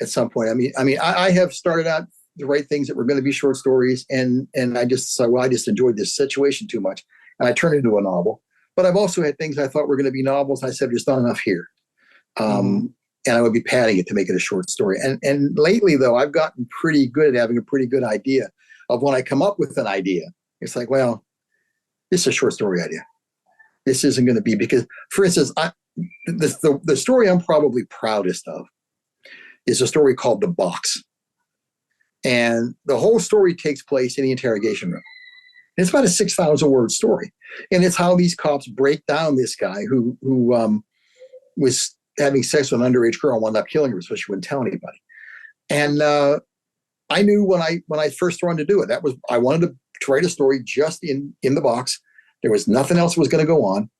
at some point. I have started out to write things that were going to be short stories, and I just said, well, I just enjoyed this situation too much, and I turned it into a novel. But I've also had things I thought were going to be novels, and I said, there's not enough here. And I would be padding it to make it a short story. And lately, though, I've gotten pretty good at having a pretty good idea of when I come up with an idea. It's like, well, this is a short story idea. This isn't going to be, because, for instance, the story I'm probably proudest of is a story called The Box. And the whole story takes place in the interrogation room. And it's about a 6,000 word story. And it's how these cops break down this guy who was having sex with an underage girl and wound up killing her, so she wouldn't tell anybody. And I knew when I first wanted to do it, I wanted to write a story just in the box. There was nothing else that was going to go on.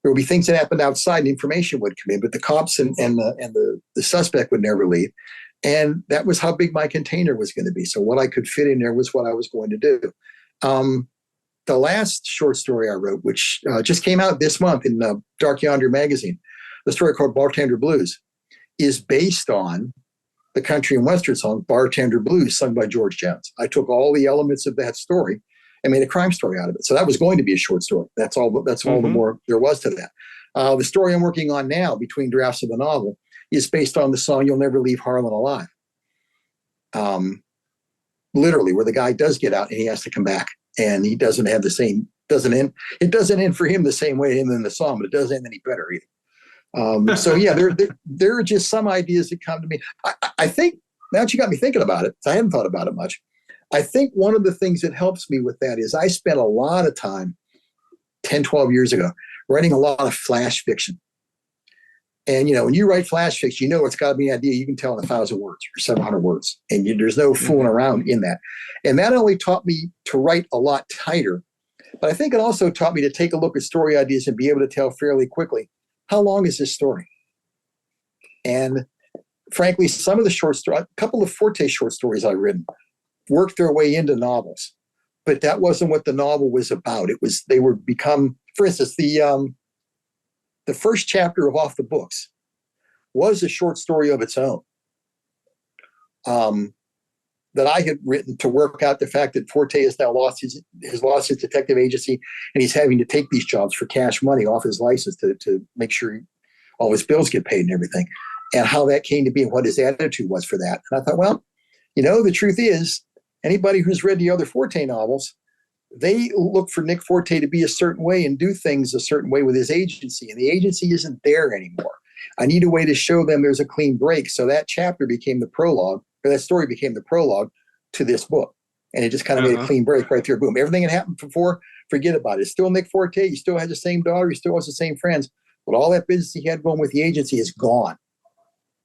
There would be things that happened outside and information would come in, but the cops and the suspect would never leave. And that was how big my container was going to be. So what I could fit in there was what I was going to do. The last short story I wrote, which just came out this month in Dark Yonder magazine, the story called Bartender Blues, is based on the country and western song Bartender Blues, sung by George Jones. I took all the elements of that story and made a crime story out of it. So that was going to be a short story. That's all the more there was to that. The story I'm working on now, between drafts of the novel, is based on the song You'll Never Leave Harlan Alive. Literally, where the guy does get out and he has to come back, and he doesn't have the same, it doesn't end for him the same way in the song, but it doesn't end any better either. So yeah, there are just some ideas that come to me. I think, now that you got me thinking about it, I hadn't thought about it much. I think one of the things that helps me with that is I spent a lot of time 10, 12 years ago writing a lot of flash fiction. And, when you write flash fiction, it's got to be an idea you can tell in 1,000 words or 700 words. And there's no fooling around in that. And that only taught me to write a lot tighter. But I think it also taught me to take a look at story ideas and be able to tell fairly quickly, how long is this story? And frankly, some of the a couple of Forte short stories I've written worked their way into novels. But that wasn't what the novel was about. For instance, the first chapter of Off the Books was a short story of its own that I had written to work out the fact that Forte has now lost his detective agency, and he's having to take these jobs for cash money off his license to make sure all his bills get paid and everything, and how that came to be and what his attitude was for that. And I thought, well, the truth is, anybody who's read the other Forte novels, they look for Nick Forte to be a certain way and do things a certain way with his agency, and the agency isn't there anymore. I need a way to show them there's a clean break. So that chapter became the prologue, or that story became the prologue to this book. And it just kind of made a clean break right there. Boom. Everything that happened before, forget about it. It's still Nick Forte. He still has the same daughter. He still has the same friends. But all that business he had going with the agency is gone.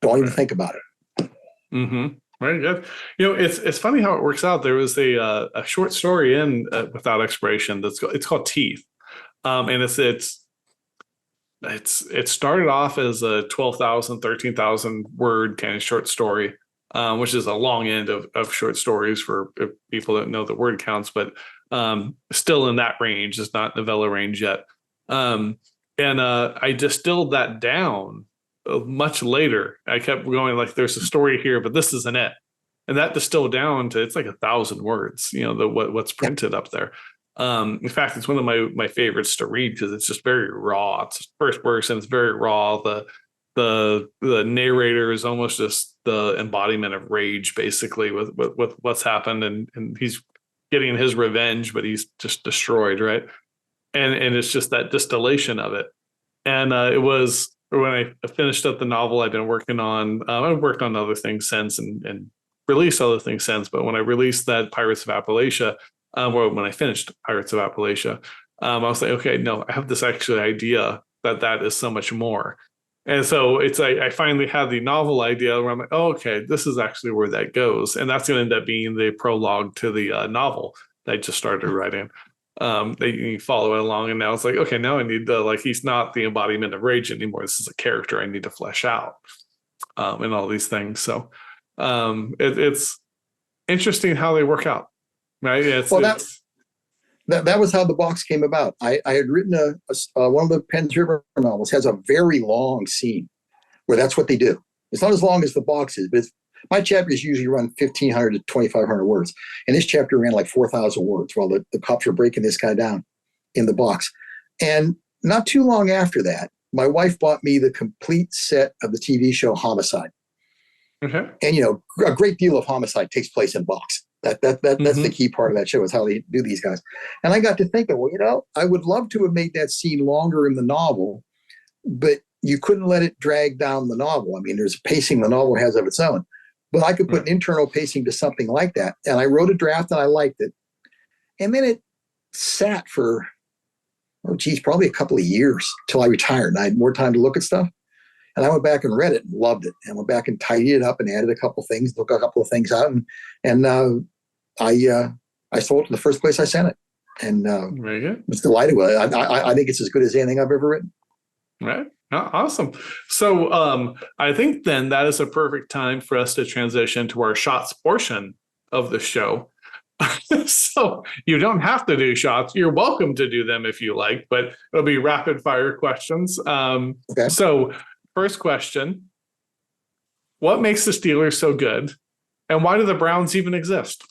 Don't even think about it. Mm-hmm. Very good. It's funny how it works out. There was a short story in Without Expiration it's called Teeth, and it started off as a 12,000, 13,000 word kind of short story, which is a long end of short stories for people that know the word counts, but still in that range. It's not novella range yet. And I distilled that down much later. I kept going like, there's a story here, but this isn't it. And that distilled down to, it's like 1,000 words, what's printed up there. In fact, it's one of my favorites to read because it's just very raw. It's first person. It's very raw. The narrator is almost just the embodiment of rage, basically, with what's happened, and he's getting his revenge, but he's just destroyed, right? And it's just that distillation of it. And it was when I finished up the novel I've been working on. I've worked on other things since and released other things since. But when I released that Pirates of Appalachia, or when I finished Pirates of Appalachia, I was like, okay, no, I have this actual idea that is so much more. And so it's like I finally had the novel idea where I'm like, oh, okay, this is actually where that goes. And that's going to end up being the prologue to the novel that I just started writing. You follow it along, and now it's like, okay, now I need to, like, he's not the embodiment of rage anymore. This is a character I need to flesh out, and all these things. So it's interesting how they work out, right? That was how the box came about. I had written one of the Penns River novels has a very long scene where that's what they do. It's not as long as the box is, but my chapters usually run 1,500 to 2,500 words. And this chapter ran like 4,000 words while the cops were breaking this guy down in the box. And not too long after that, my wife bought me the complete set of the TV show Homicide. Okay. And, a great deal of Homicide takes place in box. That's the key part of that show is how they do these guys. And I got to thinking, well, I would love to have made that scene longer in the novel, but you couldn't let it drag down the novel. I mean, there's a pacing the novel has of its own. But I could put an internal pacing to something like that. And I wrote a draft and I liked it. And then it sat for, probably a couple of years till I retired. And I had more time to look at stuff. And I went back and read it and loved it. And went back and tidied it up and added a couple of things, took a couple of things out. And I sold it to the first place I sent it. And very good. Was delighted with it. I think it's as good as anything I've ever written. Right. Oh, awesome. So I think then that is a perfect time for us to transition to our shots portion of the show. So you don't have to do shots. You're welcome to do them if you like, but it'll be rapid fire questions. Okay. So first question, what makes the Steelers so good? And why do the Browns even exist?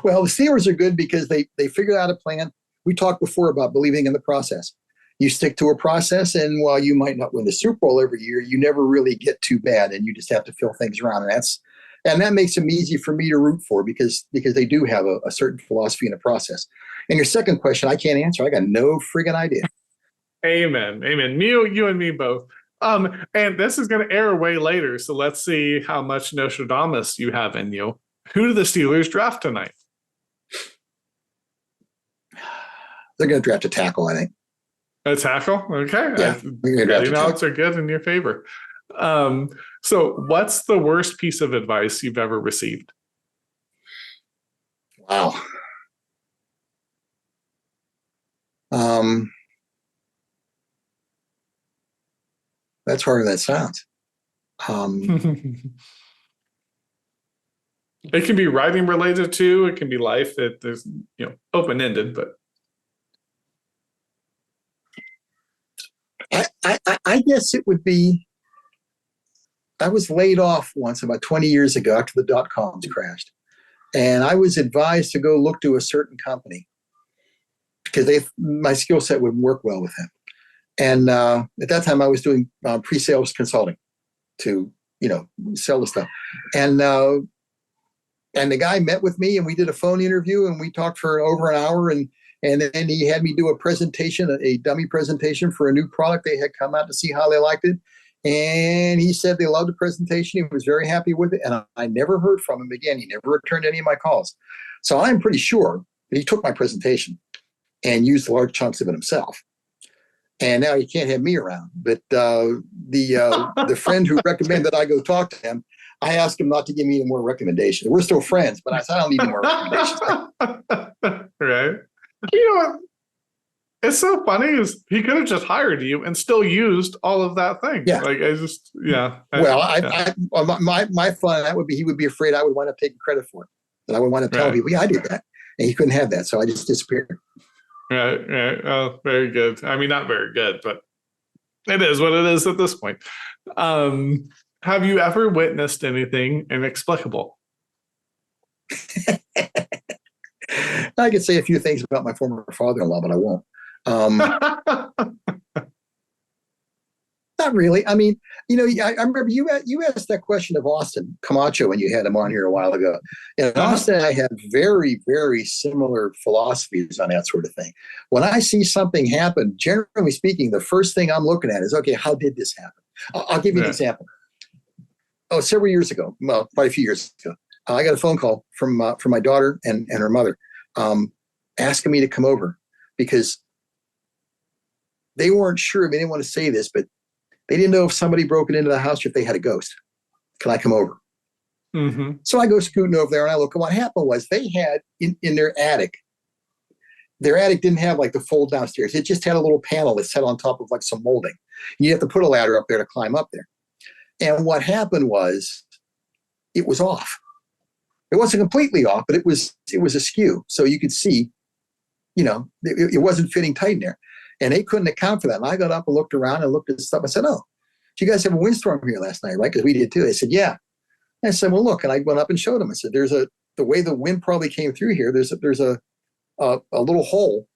Well, the Steelers are good because they figured out a plan. We talked before about believing in the process. You stick to a process, and while you might not win the Super Bowl every year, you never really get too bad, and you just have to fill things around. And that makes them easy for me to root for because they do have a certain philosophy and a process. And your second question, I can't answer. I got no friggin' idea. Amen. You and me both. And this is going to air way later, so let's see how much Nostradamus you have in you. Who do the Steelers draft tonight? They're going to draft a tackle, I think. A tackle? Okay. Yeah. The odds are good in your favor. So what's the worst piece of advice you've ever received? Wow. That's harder than that sounds. It can be writing related to, it can be life. There's open-ended, but I guess it would be, I was laid off once about 20 years ago after the dot-coms crashed. And I was advised to go look to a certain company because my skill set would work well with them. And at that time I was doing pre-sales consulting to, sell the stuff. And the guy met with me and we did a phone interview and we talked for over an hour and then he had me do a presentation, a dummy presentation for a new product they had come out to see how they liked it. And he said they loved the presentation. He was very happy with it. And I never heard from him again. He never returned any of my calls. So I'm pretty sure that he took my presentation and used large chunks of it himself. And now he can't have me around. But the friend who recommended I go talk to him, I asked him not to give me any more recommendations. We're still friends, but I said, I don't need any more recommendations. Right. You know what? It's so funny is he could have just hired you and still used all of that thing. Yeah. Like I just, yeah. My fun that would be, he would be afraid I would wind up taking credit for it. That I would want to tell people, yeah, I did that. And he couldn't have that. So I just disappeared. Right. Oh, very good. I mean, not very good, but it is what it is at this point. Have you ever witnessed anything inexplicable? I could say a few things about my former father-in-law, but I won't. Not really. I mean, I remember you asked that question of Austin Camacho when you had him on here a while ago. And Austin and I have very, very similar philosophies on that sort of thing. When I see something happen, generally speaking, the first thing I'm looking at is, okay, how did this happen? I'll give you an example. Several years ago, well, quite a few years ago, I got a phone call from my daughter and her mother asking me to come over because they weren't sure. They didn't want to say this, but they didn't know if somebody broke into the house or if they had a ghost. Can I come over? Mm-hmm. So I go scooting over there and I look. And what happened was they had in their attic didn't have like the fold downstairs. It just had a little panel that sat on top of like some molding. You have to put a ladder up there to climb up there. And what happened was it was off. It wasn't completely off, but it was askew. So you could see, it wasn't fitting tight in there. And they couldn't account for that. And I got up and looked around and looked at stuff. I said, oh, did you guys have a windstorm here last night, right? Because we did too. They said, yeah. And I said, well, look. And I went up and showed them. I said, the way the wind probably came through here, there's a little hole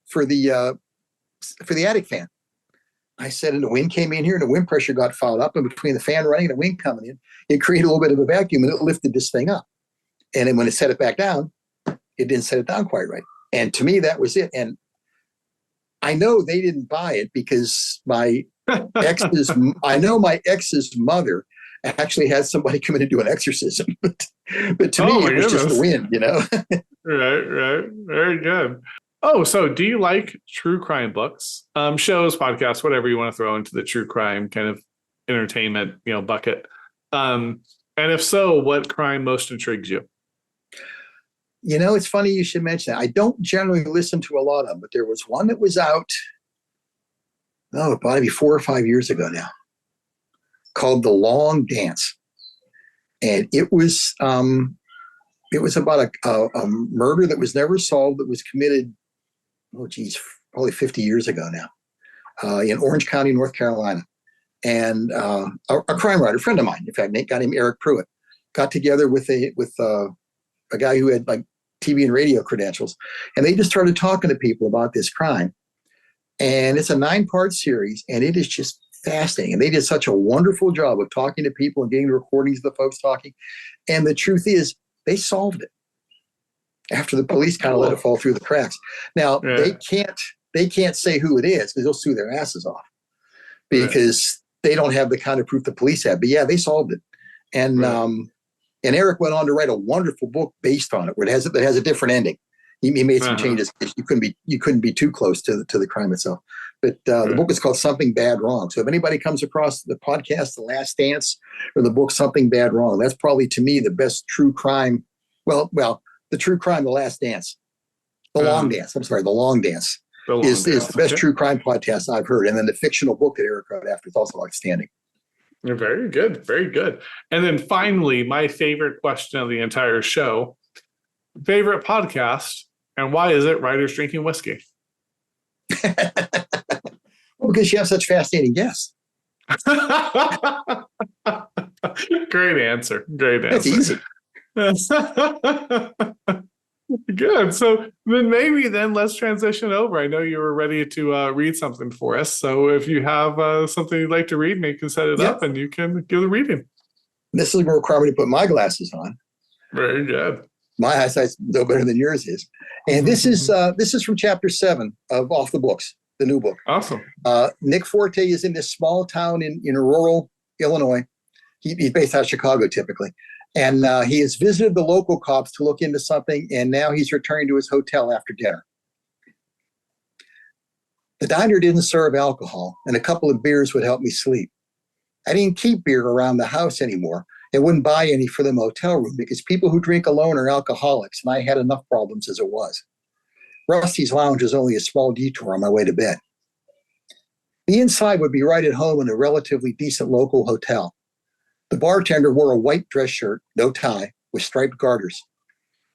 for the attic fan. I said, and the wind came in here and the wind pressure got fouled up. And between the fan running and the wind coming in, it created a little bit of a vacuum and it lifted this thing up. And then when it set it back down, it didn't set it down quite right. And to me, that was it. And I know they didn't buy it because my ex's mother actually had somebody come in and do an exorcism. but to me, it was just the wind, Right. Very good. Oh, so do you like true crime books, shows, podcasts, whatever you want to throw into the true crime kind of entertainment, bucket? And if so, what crime most intrigues you? It's funny you should mention that. I don't generally listen to a lot of them, but there was one that was out, probably 4 or 5 years ago now, called The Long Dance. And it was about a murder that was never solved, that was committed, probably 50 years ago now, in Orange County, North Carolina. And a crime writer, a friend of mine, in fact, a guy named Eric Pruitt, got together with a guy who had like TV and radio credentials, and they just started talking to people about this crime. And it's a 9-part series, and it is just fascinating. And they did such a wonderful job of talking to people and getting the recordings of the folks talking. And the truth is, they solved it after the police kind of let it fall through the cracks. Now they can't say who it is because they'll sue their asses off because they don't have the kind of proof the police have. But yeah, they solved it. And and Eric went on to write a wonderful book based on it, where it has a different ending. He made some changes because you couldn't be too close to the crime itself. But the book is called Something Bad Wrong. So if anybody comes across the podcast, The Last Dance, or the book Something Bad Wrong, that's probably to me the best true crime. Well, the true crime, The Last Dance, The Long Dance. I'm sorry, The Long Dance is the best true crime podcast I've heard. And then the fictional book that Eric wrote after is also outstanding. Very good. Very good. And then finally, my favorite question of the entire show, favorite podcast, and why is it Writers Drinking Whiskey? Well, because you have such fascinating guests. Great answer. That's easy. Good. So then let's transition over. I know you were ready to read something for us. So if you have something you'd like to read, you can set it up and you can give the reading. This is going to require me to put my glasses on. Very good. My eyesight's no better than yours is. And this is from chapter 7 of Off the Books, the new book. Awesome. Nick Forte is in this small town in rural Illinois. He's based out of Chicago typically. And he has visited the local cops to look into something, and now he's returning to his hotel after dinner. The diner didn't serve alcohol, and a couple of beers would help me sleep. I didn't keep beer around the house anymore and wouldn't buy any for the motel room because people who drink alone are alcoholics, and I had enough problems as it was. Rusty's Lounge was only a small detour on my way to bed. The inside would be right at home in a relatively decent local hotel. The bartender wore a white dress shirt, no tie, with striped garters.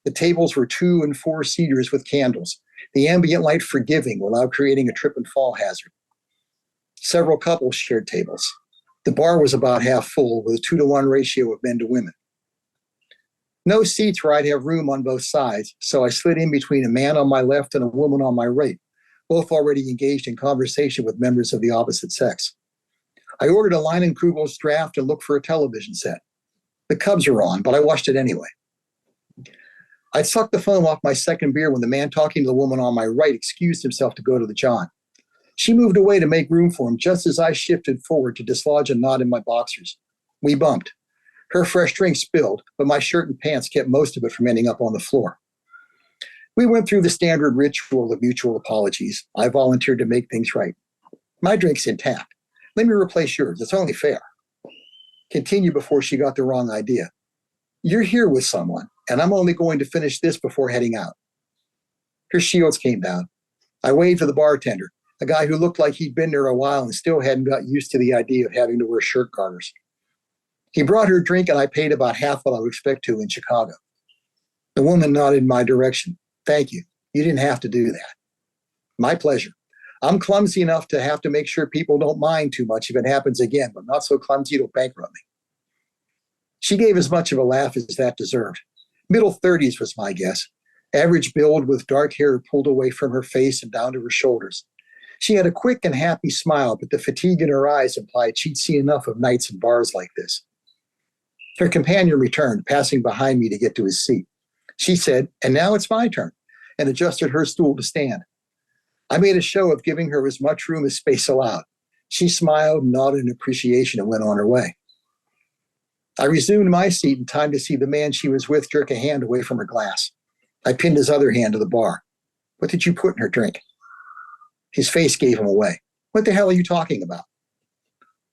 The tables were 2 and 4 seaters with candles, the ambient light forgiving without creating a trip and fall hazard. Several couples shared tables. The bar was about half full with a 2-to-1 ratio of men to women. No seats where I'd have room on both sides, so I slid in between a man on my left and a woman on my right, both already engaged in conversation with members of the opposite sex. I ordered a Leinenkugel's draft and looked for a television set. The Cubs were on, but I watched it anyway. I'd sucked the foam off my second beer when the man talking to the woman on my right excused himself to go to the john. She moved away to make room for him just as I shifted forward to dislodge a knot in my boxers. We bumped. Her fresh drink spilled, but my shirt and pants kept most of it from ending up on the floor. We went through the standard ritual of mutual apologies. I volunteered to make things right. My drink's intact. Let me replace yours. It's only fair. Continue before she got the wrong idea. You're here with someone, and I'm only going to finish this before heading out. Her shields came down. I waved to the bartender, a guy who looked like he'd been there a while and still hadn't got used to the idea of having to wear shirt garters. He brought her a drink, and I paid about half what I would expect to in Chicago. The woman nodded in my direction. Thank you. You didn't have to do that. My pleasure. I'm clumsy enough to have to make sure people don't mind too much if it happens again, but not so clumsy it'll bankrupt me. She gave as much of a laugh as that deserved. Middle 30s was my guess. Average build with dark hair pulled away from her face and down to her shoulders. She had a quick and happy smile, but the fatigue in her eyes implied she'd seen enough of nights in bars like this. Her companion returned, passing behind me to get to his seat. She said, "And now it's my turn," and adjusted her stool to stand. I made a show of giving her as much room as space allowed. She smiled, nodded in appreciation, and went on her way. I resumed my seat in time to see the man she was with jerk a hand away from her glass. I pinned his other hand to the bar. "What did you put in her drink?" His face gave him away. "What the hell are you talking about?"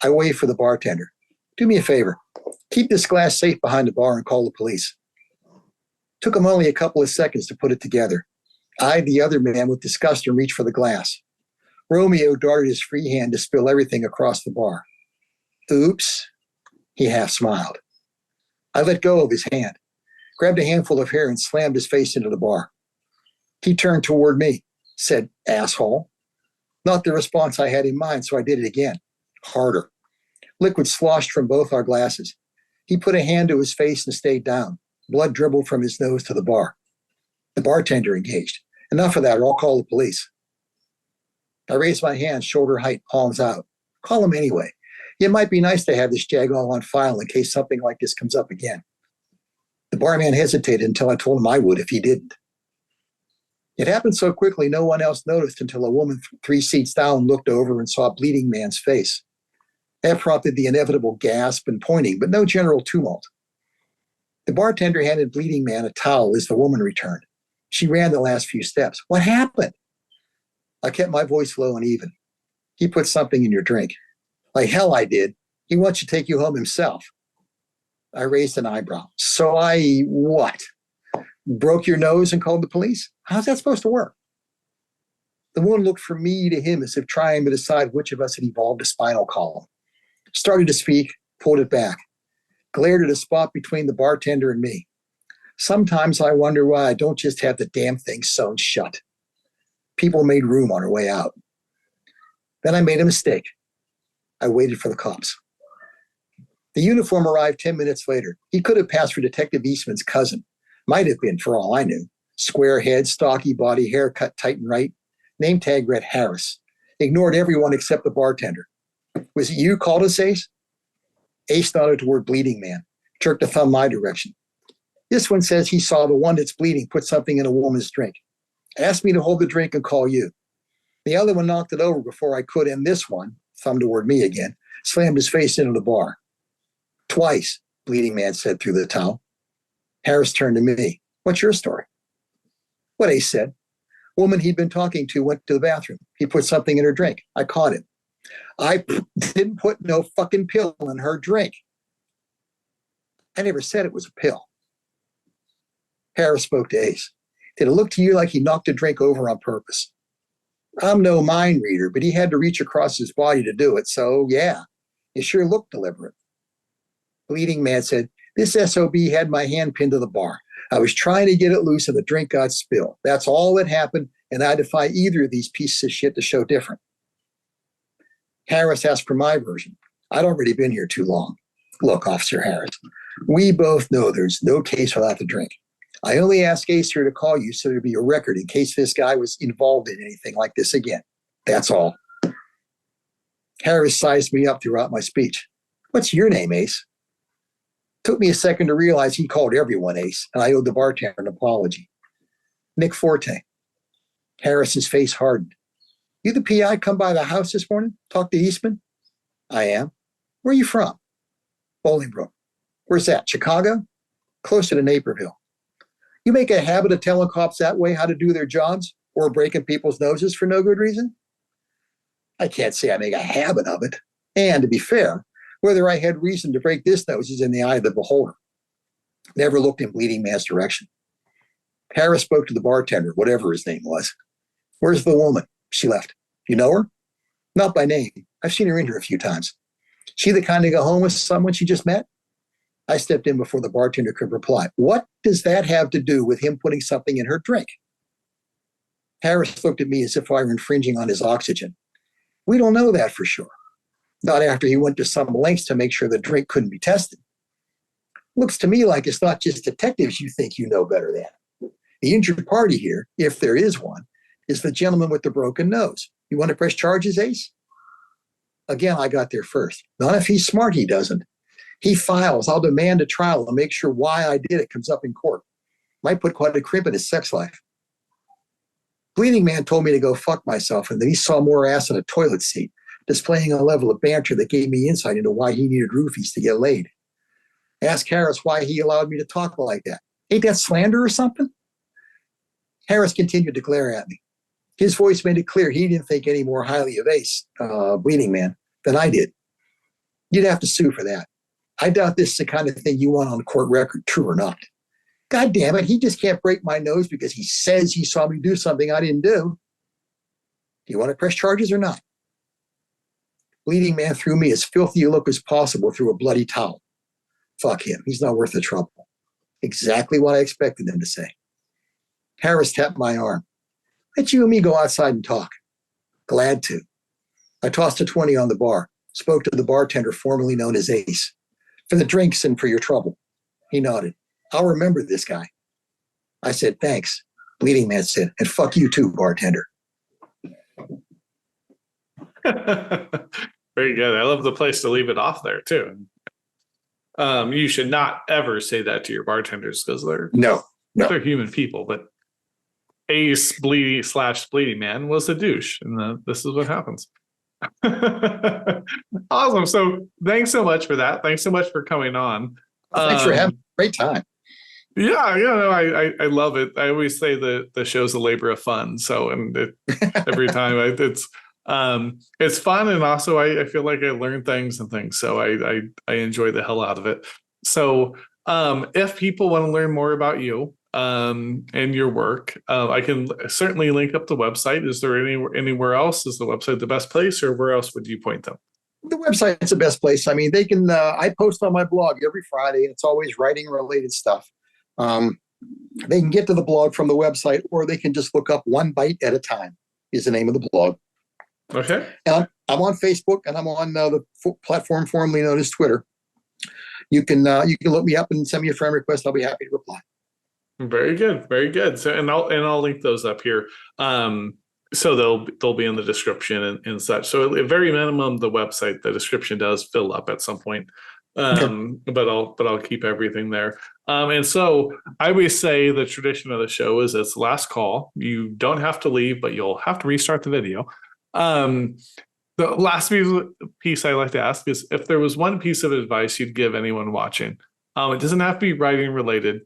I waved for the bartender. "Do me a favor. Keep this glass safe behind the bar and call the police." Took him only a couple of seconds to put it together. Eyed the other man with disgust and reached for the glass. Romeo darted his free hand to spill everything across the bar. "Oops." He half smiled. I let go of his hand, grabbed a handful of hair and slammed his face into the bar. He turned toward me, said, "Asshole." Not the response I had in mind, so I did it again, harder. Liquid sloshed from both our glasses. He put a hand to his face and stayed down. Blood dribbled from his nose to the bar. The bartender engaged. "Enough of that, or I'll call the police." I raised my hand, shoulder height, palms out. Call him anyway. It might be nice to have this jag all on file in case something like this comes up again. The barman hesitated until I told him I would if he didn't. It happened so quickly no one else noticed until a woman 3 seats down looked over and saw a bleeding man's face. That prompted the inevitable gasp and pointing, but no general tumult. The bartender handed bleeding man a towel as the woman returned. She ran the last few steps. "What happened?" I kept my voice low and even. "He put something in your drink." "Like hell I did. He wants to take you home himself." I raised an eyebrow. "So I what? Broke your nose and called the police? How's that supposed to work?" The woman looked from me to him as if trying to decide which of us had evolved a spinal column. Started to speak, pulled it back. Glared at a spot between the bartender and me. Sometimes I wonder why I don't just have the damn thing sewn shut. People made room on our way out. Then I made a mistake. I waited for the cops. The uniform arrived 10 minutes later. He could have passed for Detective Eastman's cousin. Might have been, for all I knew. Square head, stocky body, hair cut tight and right. Name tag read Harris. Ignored everyone except the bartender. "Was it you called us, Ace?" Ace nodded toward bleeding man, jerked a thumb my direction. "This one says he saw the one that's bleeding put something in a woman's drink. Asked me to hold the drink and call you. The other one knocked it over before I could, and this one," thumb toward me again, slammed his face into the bar. "Twice," bleeding man said through the towel. Harris turned to me. "What's your story?" What Ace said. Woman he'd been talking to went to the bathroom. He put something in her drink. I caught him. I didn't put no fucking pill in her drink. I never said it was a pill. Harris spoke to Ace. Did it look to you like he knocked a drink over on purpose? I'm no mind reader, but he had to reach across his body to do it. So, yeah, it sure looked deliberate. Bleeding Man said, this SOB had my hand pinned to the bar. I was trying to get it loose and the drink got spilled. That's all that happened, and I defy either of these pieces of shit to show different. Harris asked for my version. I'd already been here too long. Look, Officer Harris, we both know there's no case without the drink. I only asked Ace here to call you so there'd be a record in case this guy was involved in anything like this again. That's all. Harris sized me up throughout my speech. What's your name, Ace? Took me a second to realize he called everyone Ace, and I owed the bartender an apology. Nick Forte. Harris's face hardened. You the PI come by the house this morning? Talk to Eastman? I am. Where are you from? Bolingbrook. Where's that? Chicago? Closer to Naperville. You make a habit of telling cops that way how to do their jobs or breaking people's noses for no good reason? I can't say I make a habit of it. And to be fair, whether I had reason to break this nose is in the eye of the beholder. Never looked in Bleeding Man's direction. Harris spoke to the bartender, whatever his name was. Where's the woman? She left. You know her? Not by name. I've seen her in here a few times. She the kind to go home with someone she just met? I stepped in before the bartender could reply. What does that have to do with him putting something in her drink? Harris looked at me as if I were infringing on his oxygen. We don't know that for sure. Not after he went to some lengths to make sure the drink couldn't be tested. Looks to me like it's not just detectives you think you know better than. The injured party here, if there is one, is the gentleman with the broken nose. You want to press charges, Ace? Again, I got there first. Not if he's smart, he doesn't. He files. I'll demand a trial and make sure why I did it comes up in court. Might put quite a crimp in his sex life. Bleeding Man told me to go fuck myself and that he saw more ass in a toilet seat, displaying a level of banter that gave me insight into why he needed roofies to get laid. Ask Harris why he allowed me to talk like that. Ain't that slander or something? Harris continued to glare at me. His voice made it clear he didn't think any more highly of Ace, Bleeding Man, than I did. You'd have to sue for that. I doubt this is the kind of thing you want on court record, true or not. God damn it, he just can't break my nose because he says he saw me do something I didn't do. Do you want to press charges or not? Bleeding Man threw me as filthy a look as possible through a bloody towel. Fuck him, he's not worth the trouble. Exactly what I expected him to say. Harris tapped my arm. Let you and me go outside and talk. Glad to. I tossed a 20 on the bar, spoke to the bartender formerly known as Ace. For the drinks and for your trouble. He nodded. I'll remember this guy. I said, thanks. Bleeding Man said, and fuck you too, bartender. Very good. I love the place to leave it off there too. You should not ever say that to your bartenders because they're human people, but Ace Bleeding Man was a douche, and this is what happens. Awesome. So thanks so much for that. Thanks so much for coming on. Thanks for having a great time. Yeah, no, I love it. I always say that the show's a labor of fun. So, and every time it's fun, and also I feel like I learn things and things. So I enjoy the hell out of it. So if people want to learn more about you and your work, I can certainly link up the website. Is there anywhere else? Is the website the best place, or where else would you point them? The website's the best place. I mean, they can. I post on my blog every Friday, and it's always writing related stuff. They can get to the blog from the website, or they can just look up One Bite at a Time is the name of the blog. Okay. And I'm on Facebook, and I'm on the platform formerly known as Twitter. You can look me up and send me a friend request. I'll be happy to reply. Very good, very good. So, and I'll link those up here. So they'll be in the description and such. So at very minimum, the website, the description does fill up at some point. But I'll keep everything there. And so I always say the tradition of the show is it's last call. You don't have to leave, but you'll have to restart the video. The last piece I like to ask is if there was one piece of advice you'd give anyone watching. It doesn't have to be writing related,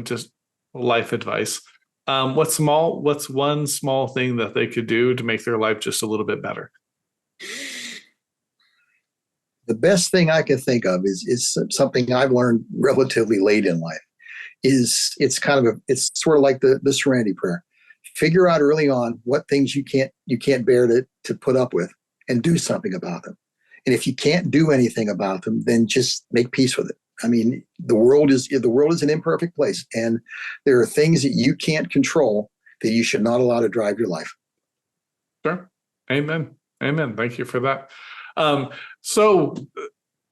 just life advice. What's one small thing that they could do to make their life just a little bit better? The best thing I can think of is something I've learned relatively late in life. It's sort of like the Serenity Prayer. Figure out early on what things you can't bear to put up with, and do something about them. And if you can't do anything about them, then just make peace with it. I mean, the world is an imperfect place, and there are things that you can't control that you should not allow to drive your life. Sure. Amen. Amen. Thank you for that. So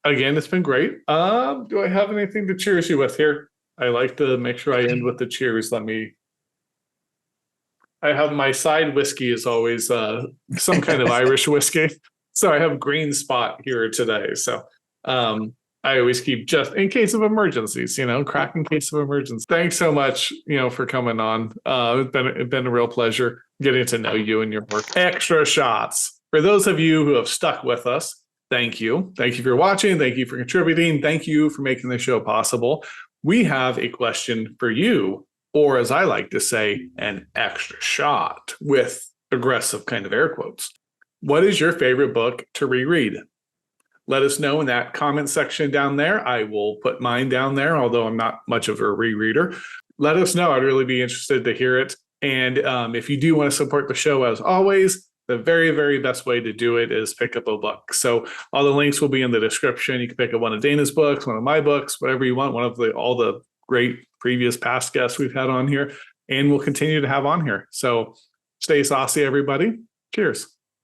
again, it's been great. Do I have anything to cheers you with here? I like to make sure I end with the cheers. I have my side whiskey is always some kind of Irish whiskey. So I have Green Spot here today. So I always keep just in case of emergencies, crack in case of emergency. Thanks so much, for coming on. It's been a real pleasure getting to know you and your work. Extra shots. For those of you who have stuck with us, thank you. Thank you for watching. Thank you for contributing. Thank you for making the show possible. We have a question for you, or as I like to say, an extra shot with aggressive kind of air quotes. What is your favorite book to reread? Let us know in that comment section down there. I will put mine down there, although I'm not much of a rereader. Let us know. I'd really be interested to hear it. And if you do want to support the show, as always, the very, very best way to do it is pick up a book. So all the links will be in the description. You can pick up one of Dana's books, one of my books, whatever you want, all the great previous past guests we've had on here, and we'll continue to have on here. So stay saucy, everybody. Cheers.